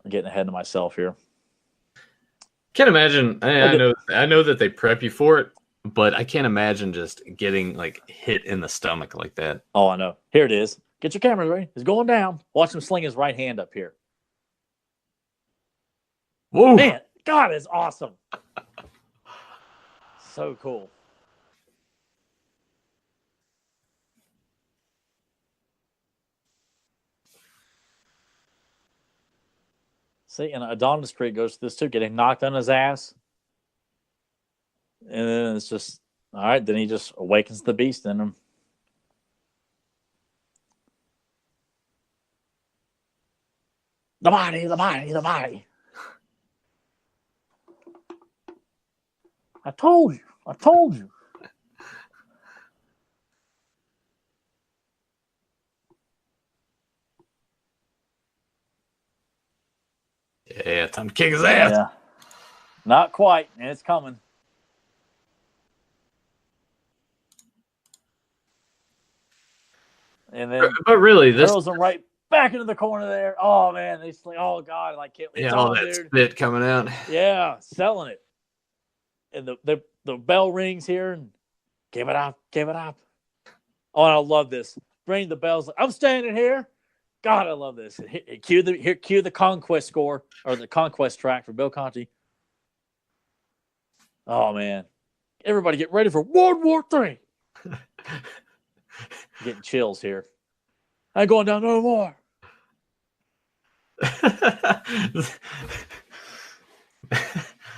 I'm getting ahead of myself here. Can't imagine. I know that they prep you for it, but I can't imagine just getting like hit in the stomach like that. Oh, I know. Here it is. Get your cameras ready. He's going down. Watch him sling his right hand up here. Whoa. Man, God, it's awesome. So cool. See, and Adonis Creed goes to this too, getting knocked on his ass. And then it's just, all right, then he just awakens the beast in him. The body, the body, the body. I told you. I told you. Yeah, time to kick his ass. Yeah. Not quite, and it's coming. And then but really, this throws him right back into the corner there. Oh man, they like, oh god, like it's all on, that dude. spit coming out. Yeah, selling it. And the bell rings here, and give it up, give it up. Oh, and I love this. Ring the bells. I'm standing here. God, I love this. Cue the conquest score or the conquest track for Bill Conti. Oh man, everybody get ready for World War III. Getting chills here. I ain't going down no more.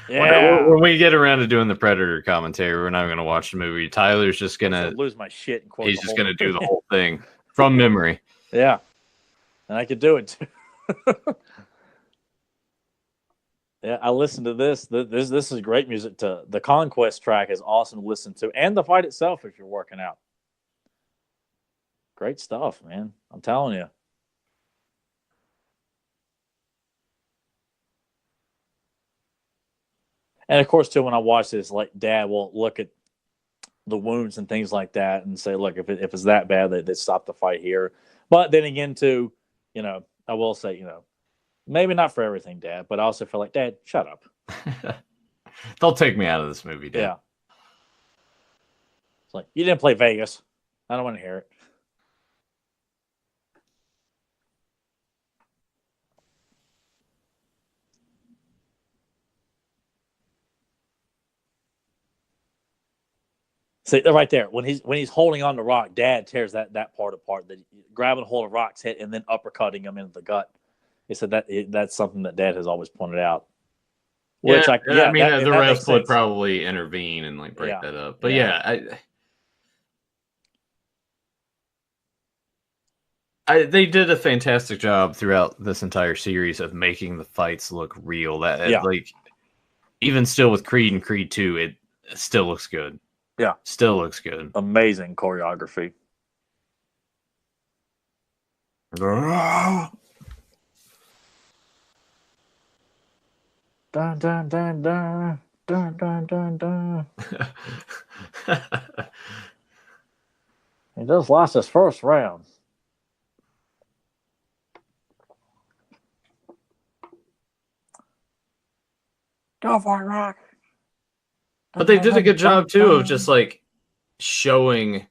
Yeah. When we get around to doing the Predator commentary, we're not going to watch the movie. Tyler's just going to lose my shit. And he's just going to do the whole thing from memory. Yeah. And I could do it too. Yeah, I listened to this. This is great music. The Conquest track is awesome to listen to, and the fight itself if you're working out. Great stuff, man. I'm telling you. And of course, too, when I watch this, like Dad will look at the wounds and things like that and say, look, if it's that bad, they stop the fight here. But then again, too, I will say, maybe not for everything, Dad, but I also feel like, Dad, shut up. They'll take me out of this movie, Dad. Yeah. It's like, you didn't play Vegas. I don't want to hear it. See, right there, when he's holding on to Rock, Dad tears that part apart. That grabbing hold of Rock's head and then uppercutting him into the gut. He said that's something that Dad has always pointed out. Which, I mean, the refs would probably intervene and like break that up. But they did a fantastic job throughout this entire series of making the fights look real. Like, even still with Creed and Creed 2, it still looks good. Yeah. Still looks good. Amazing choreography. Dun, dun, dun, dun. Dun, dun, dun, dun. He just lost his first round. Go for it, Rock. But they did a good job, too, of just, like, showing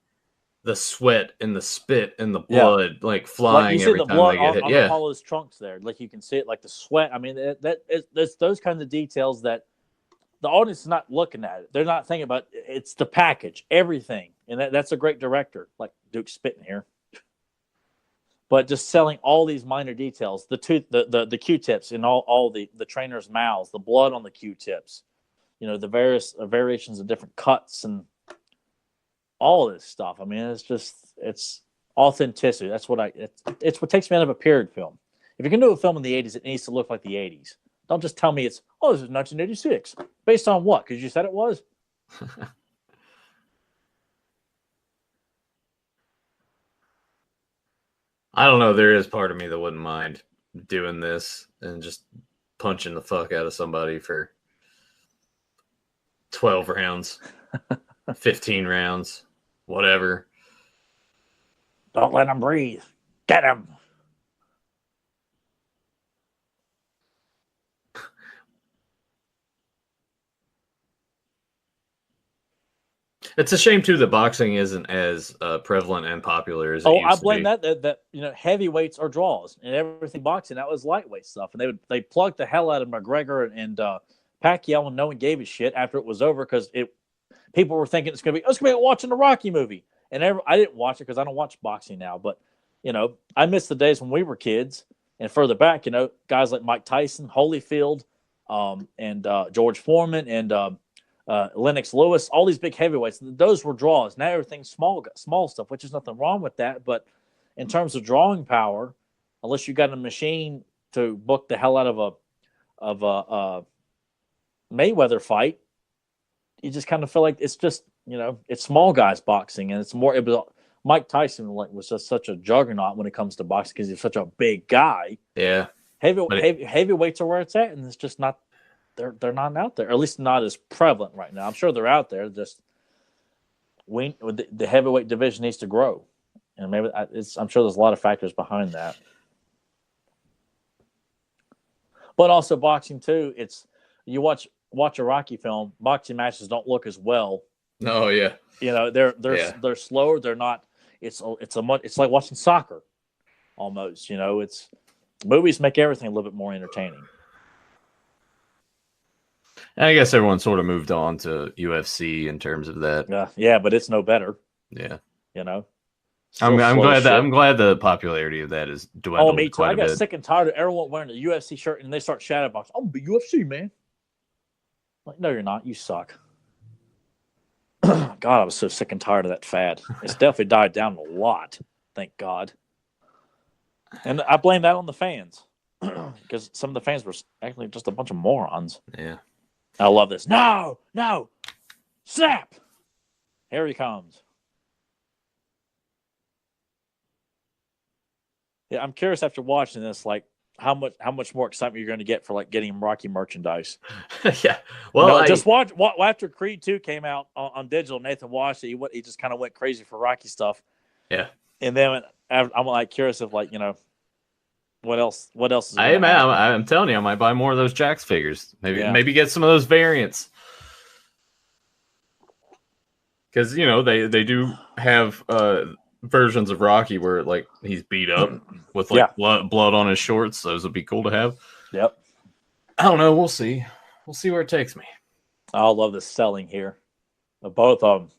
the sweat and the spit and the blood, like, flying every time they get hit. On Apollo's trunks there. Like, you can see it, like, the sweat. I mean, that's those kinds of details that the audience is not looking at it. They're not thinking about it. It's the package, everything. And that's a great director, like Duke spitting here. But just selling all these minor details, the Q-tips in all the trainers' mouths, the blood on the Q-tips, the various variations of different cuts and all this stuff. I mean, it's authenticity. That's what it's what takes me out of a period film. If you're going to do a film in the 80s, it needs to look like the 80s. Don't just tell me this is 1986. Based on what? Because you said it was? I don't know. There is part of me that wouldn't mind doing this and just punching the fuck out of somebody for 12 rounds, 15 rounds, whatever. Don't let him breathe. Get him. It's a shame too that boxing isn't as prevalent and popular as it used to be. I blame that heavyweights are draws and everything boxing that was lightweight stuff, and they plugged the hell out of McGregor and Pacquiao, and no one gave a shit after it was over because people were thinking it's gonna be watching the Rocky movie, and I didn't watch it because I don't watch boxing now, but I miss the days when we were kids and further back, guys like Mike Tyson, Holyfield, and George Foreman and Lennox Lewis, all these big heavyweights, those were draws. Now everything's small stuff, which is nothing wrong with that. But in terms of drawing power, unless you got a machine to book the hell out of a Mayweather fight, you just kind of feel like it's just it's small guys boxing, and it's more. Mike Tyson was just such a juggernaut when it comes to boxing because he's such a big guy. Yeah, heavyweights are where it's at, and it's just not. They're not out there, or at least not as prevalent right now. I'm sure they're out there. Just the heavyweight division needs to grow, and maybe I'm sure there's a lot of factors behind that. But also boxing too. It's you watch a Rocky film. Boxing matches don't look as well. Oh yeah. They're slower. They're not. It's like watching soccer, almost. It's movies make everything a little bit more entertaining. I guess everyone sort of moved on to UFC in terms of that. Yeah, but it's no better. Yeah, I'm glad the popularity of that is dwindled. Oh, me too. I got sick and tired of everyone wearing a UFC shirt and they start shadowboxing. I'm the UFC man. Like, no, you're not. You suck. God, I was so sick and tired of that fad. It's definitely died down a lot. Thank God. And I blame that on the fans because some of the fans were actually just a bunch of morons. Yeah. I love this. No, snap. Here he comes. Yeah, I'm curious after watching this, like, how much more excitement you're going to get for like getting Rocky merchandise. Yeah. Well, just watch after Creed 2 came out on digital. Nathan watched it. He just kind of went crazy for Rocky stuff. Yeah. And then I'm like curious of like what else is Hey man, happen? I'm telling you, I might buy more of those Jax figures. Maybe get some of those variants. Because they do have versions of Rocky where like he's beat up with like blood on his shorts. Those would be cool to have. Yep. I don't know. We'll see. We'll see where it takes me. I love the selling here of both of them.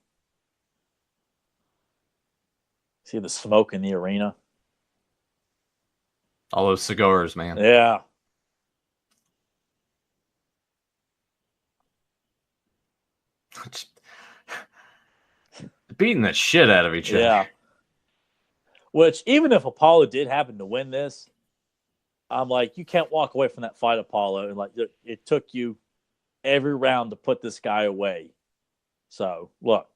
See the smoke in the arena. All those cigars, man. Yeah. Beating the shit out of each other. Yeah. Which, even if Apollo did happen to win this, I'm like, you can't walk away from that fight, Apollo. And like, it took you every round to put this guy away. So, look,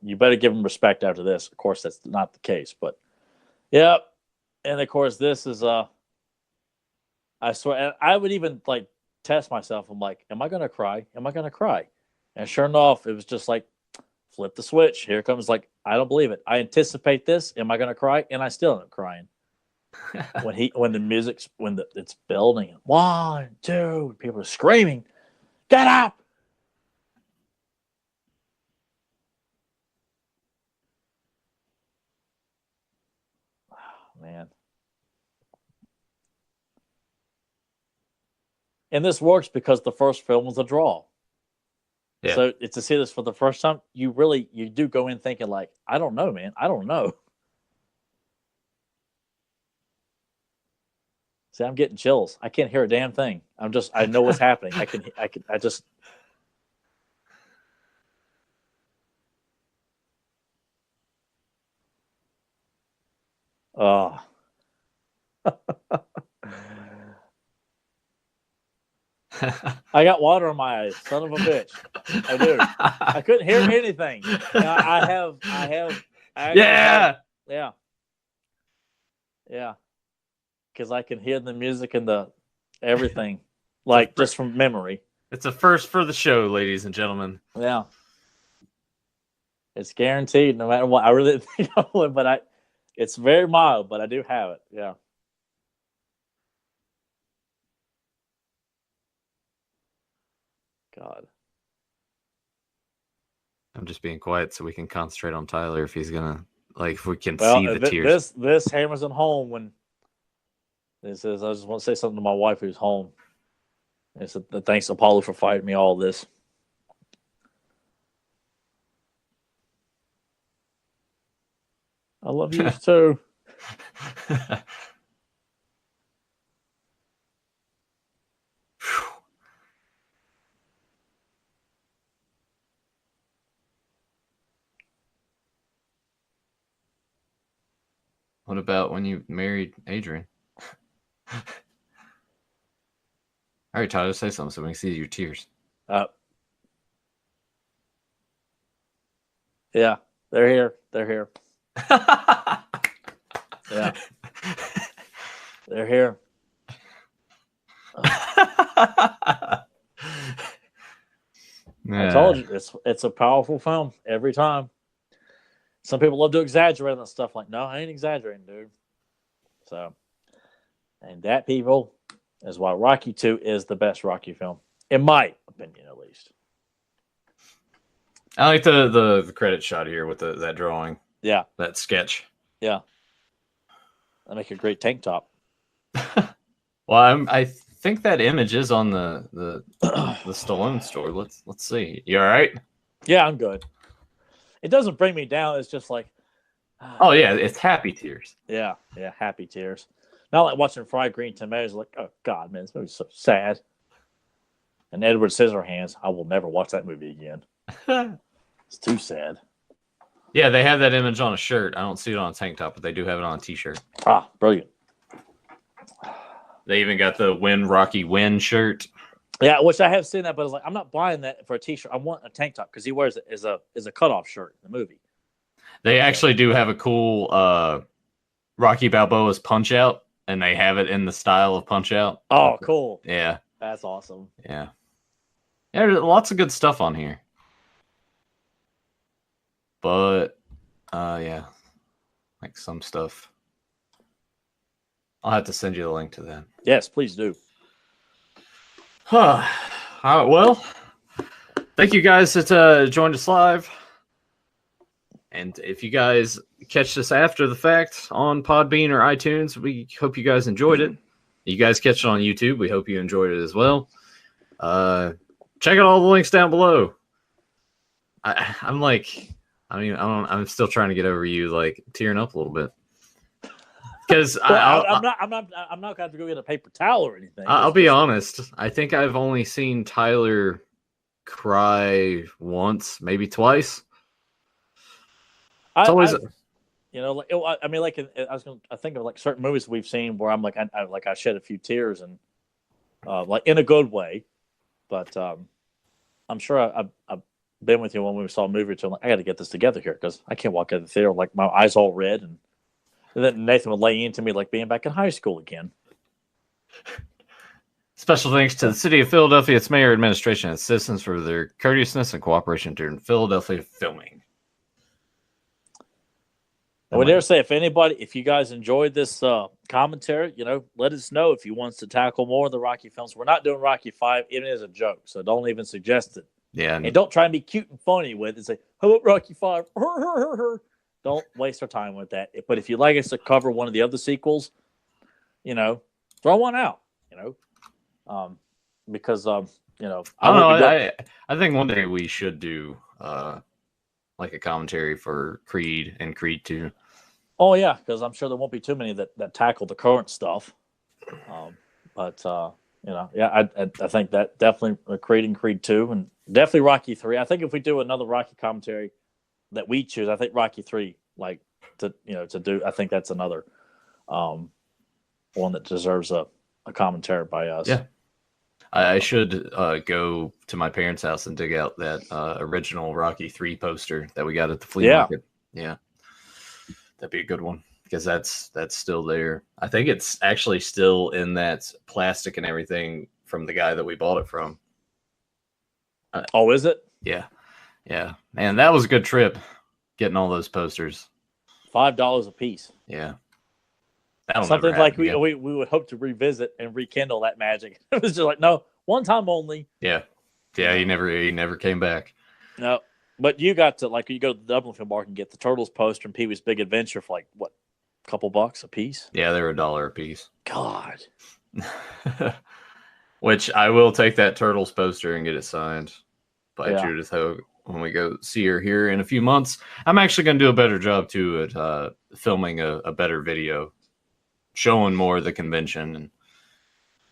you better give him respect after this. Of course, that's not the case, but yeah. And of course, this is I swear, and I would even like test myself. I'm like, am I gonna cry? Am I gonna cry? And sure enough, it was just like, flip the switch. Here comes like, I don't believe it. I anticipate this. Am I gonna cry? And I still end up crying. when the music's it's building. 1, 2, people are screaming, get up. Oh, man. And this works because the first film was a draw. Yeah. So to see this for the first time, you do go in thinking like, I don't know, man. I don't know. See, I'm getting chills. I can't hear a damn thing. I know what's happening. I just. Oh. I got water in my eyes, son of a bitch. I do. I couldn't hear anything. Yeah. Because I can hear the music and the everything, like just from memory. It's a first for the show, ladies and gentlemen. Yeah. It's guaranteed, no matter what. I really think I would, but it's very mild, but I do have it. Yeah. God. I'm just being quiet so we can concentrate on Tyler if he's gonna if we can see the tears. This hammers it home when it says, I just want to say something to my wife who's home. It said, thanks Apollo for fighting me all this. I love you too. What about when you married Adrian? All right, Tyler, say something so we can see your tears. Yeah, they're here. They're here. Yeah, they're here. I told you, it's a powerful film every time. Some people love to exaggerate on stuff. Like, no, I ain't exaggerating, dude. So, and that, people, is why Rocky 2 is the best Rocky film, in my opinion, at least. I like the credit shot here with that drawing. Yeah. That sketch. Yeah. That make a great tank top. Well, I think that image is on the Stallone store. Let's see. You all right? Yeah, I'm good. It doesn't bring me down. It's just like, oh yeah, it's happy tears. Yeah, happy tears. Not like watching Fried Green Tomatoes. Like, oh God, man, this movie's so sad. And Edward Scissorhands, I will never watch that movie again. It's too sad. Yeah, they have that image on a shirt. I don't see it on a tank top, but they do have it on a T-shirt. Ah, brilliant. They even got the Win Rocky Win shirt. Yeah, which I have seen that, but I was like, I'm not buying that for a T-shirt. I want a tank top because he wears it as a cutoff shirt in the movie. They actually do have a cool Rocky Balboa's Punch Out and they have it in the style of Punch Out. Oh, cool. Yeah. That's awesome. Yeah. Yeah, there's lots of good stuff on here. But, yeah. Like some stuff. I'll have to send you the link to that. Yes, please do. All right, well, thank you guys that joined us live. And if you guys catch this after the fact on Podbean or iTunes, we hope you guys enjoyed it. You guys catch it on YouTube, we hope you enjoyed it as well. Check out all the links down below. I'm still trying to get over you like tearing up a little bit. Because I'm not going to go get a paper towel or anything. I'll be honest. I think I've only seen Tyler cry once, maybe twice. It's always, you know, like, I mean, like I think of like certain movies we've seen where I'm like, I shed a few tears and like in a good way, but I'm sure I've been with you when we saw a movie or two. I'm like, I got to get this together here because I can't walk out of the theater like my eyes all red, and then Nathan would lay into me like being back in high school again. Special thanks to the City of Philadelphia, its mayor, administration, and citizens for their courteousness and cooperation during Philadelphia filming. I would dare say, if you guys enjoyed this commentary, you know, let us know if you want us to tackle more of the Rocky films. We're not doing Rocky 5, even as a joke, so don't even suggest it. Yeah, and don't try and be cute and funny with it and say, how about Rocky 5? Don't waste our time with that. But if you'd like us to cover one of the other sequels, you know, throw one out, you know, because, you know, I think one day we should do like a commentary for Creed and Creed 2. Oh, yeah, because I'm sure there won't be too many that tackle the current stuff. But, you know, yeah, I think that definitely Creed and Creed 2 and definitely Rocky 3. I think if we do another Rocky commentary that we choose, I think Rocky 3, like, to do, I think that's another one that deserves a commentary by us. Yeah. I should go to my parents' house and dig out that original Rocky 3 poster that we got at the flea market. Yeah. That'd be a good one because that's still there. I think it's actually still in that plastic and everything from the guy that we bought it from. Oh, is it? Yeah. Yeah. Man, that was a good trip getting all those posters. $5 a piece. Yeah. Something like we would hope to revisit and rekindle that magic. It was just like, no, one time only. Yeah. Yeah, he never came back. No. But you got to, like, you go to the Dublin Film Bar and get the Turtles poster and Pee-wee's Big Adventure for like what, a couple bucks a piece? Yeah, they were $1 a piece. God. Which I will take that Turtles poster and get it signed by Judith Hogue when we go see her here in a few months. I'm actually going to do a better job too at filming a better video, showing more of the convention and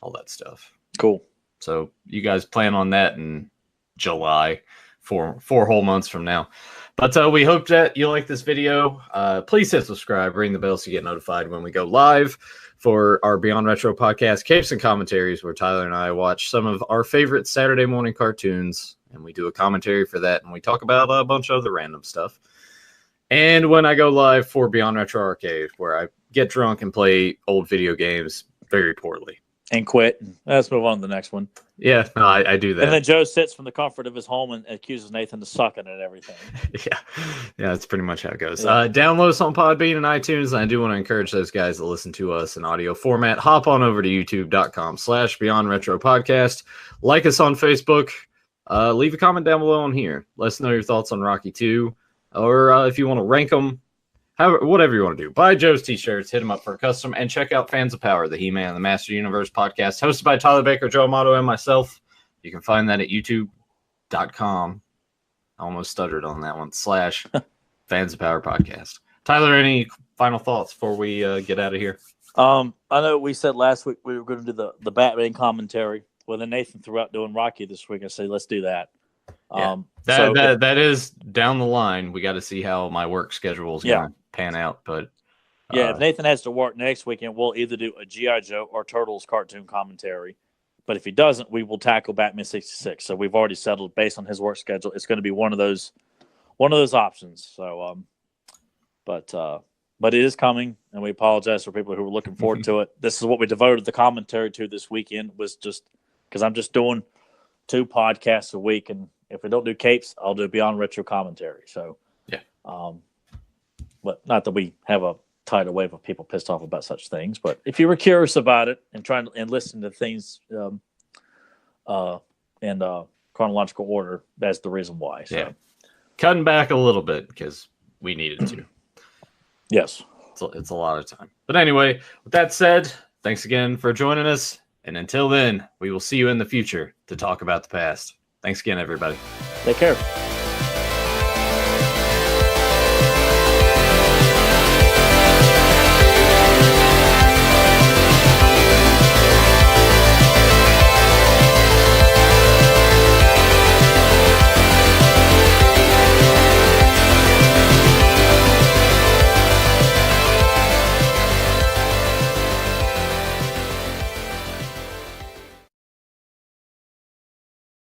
all that stuff. Cool. So you guys plan on that in July, four whole months from now. But we hope that you like this video. Please hit subscribe, ring the bell so you get notified when we go live for our Beyond Retro podcast, Capes and Commentaries, where Tyler and I watch some of our favorite Saturday morning cartoons, and we do a commentary for that, and we talk about a bunch of other random stuff. And when I go live for Beyond Retro Arcade, where I get drunk and play old video games very poorly. And quit. Let's move on to the next one. Yeah, no, I do that. And then Joe sits from the comfort of his home and accuses Nathan of sucking at everything. Yeah, that's pretty much how it goes. Yeah. Download us on Podbean and iTunes. And I do want to encourage those guys to listen to us in audio format. Hop on over to youtube.com/Beyond Retro Podcast. Like us on Facebook. Leave a comment down below on here. Let us know your thoughts on Rocky 2. Or if you want to rank them. Whatever you want to do. Buy Joe's t-shirts, hit him up for a custom, and check out Fans of Power, the He-Man and the Master Universe podcast, hosted by Tyler Baker, Joe Amato, and myself. You can find that at youtube.com. I almost stuttered on that one, /Fans of Power podcast. Tyler, any final thoughts before we get out of here? I know we said last week we were going to do the Batman commentary. Well, then Nathan threw out doing Rocky this week. I said, let's do that. Yeah. That is down the line. We got to see how my work schedule is going to pan out. But if Nathan has to work next weekend, we'll either do a G.I. Joe or Turtles cartoon commentary. But if he doesn't, we will tackle Batman 66. So we've already settled based on his work schedule. It's going to be one of those options. So, but but it is coming, and we apologize for people who were looking forward to it. This is what we devoted the commentary to this weekend, was just because I'm just doing 2 podcasts a week, and if we don't do capes, I'll do Beyond Retro commentary. So, yeah. But not that we have a tidal wave of people pissed off about such things. But if you were curious about it and trying to listen to things in chronological order, that's the reason why. So. Yeah. Cutting back a little bit because we needed to. Yes. It's a lot of time. But anyway, with that said, thanks again for joining us. And until then, we will see you in the future to talk about the past. Thanks again, everybody. Take care.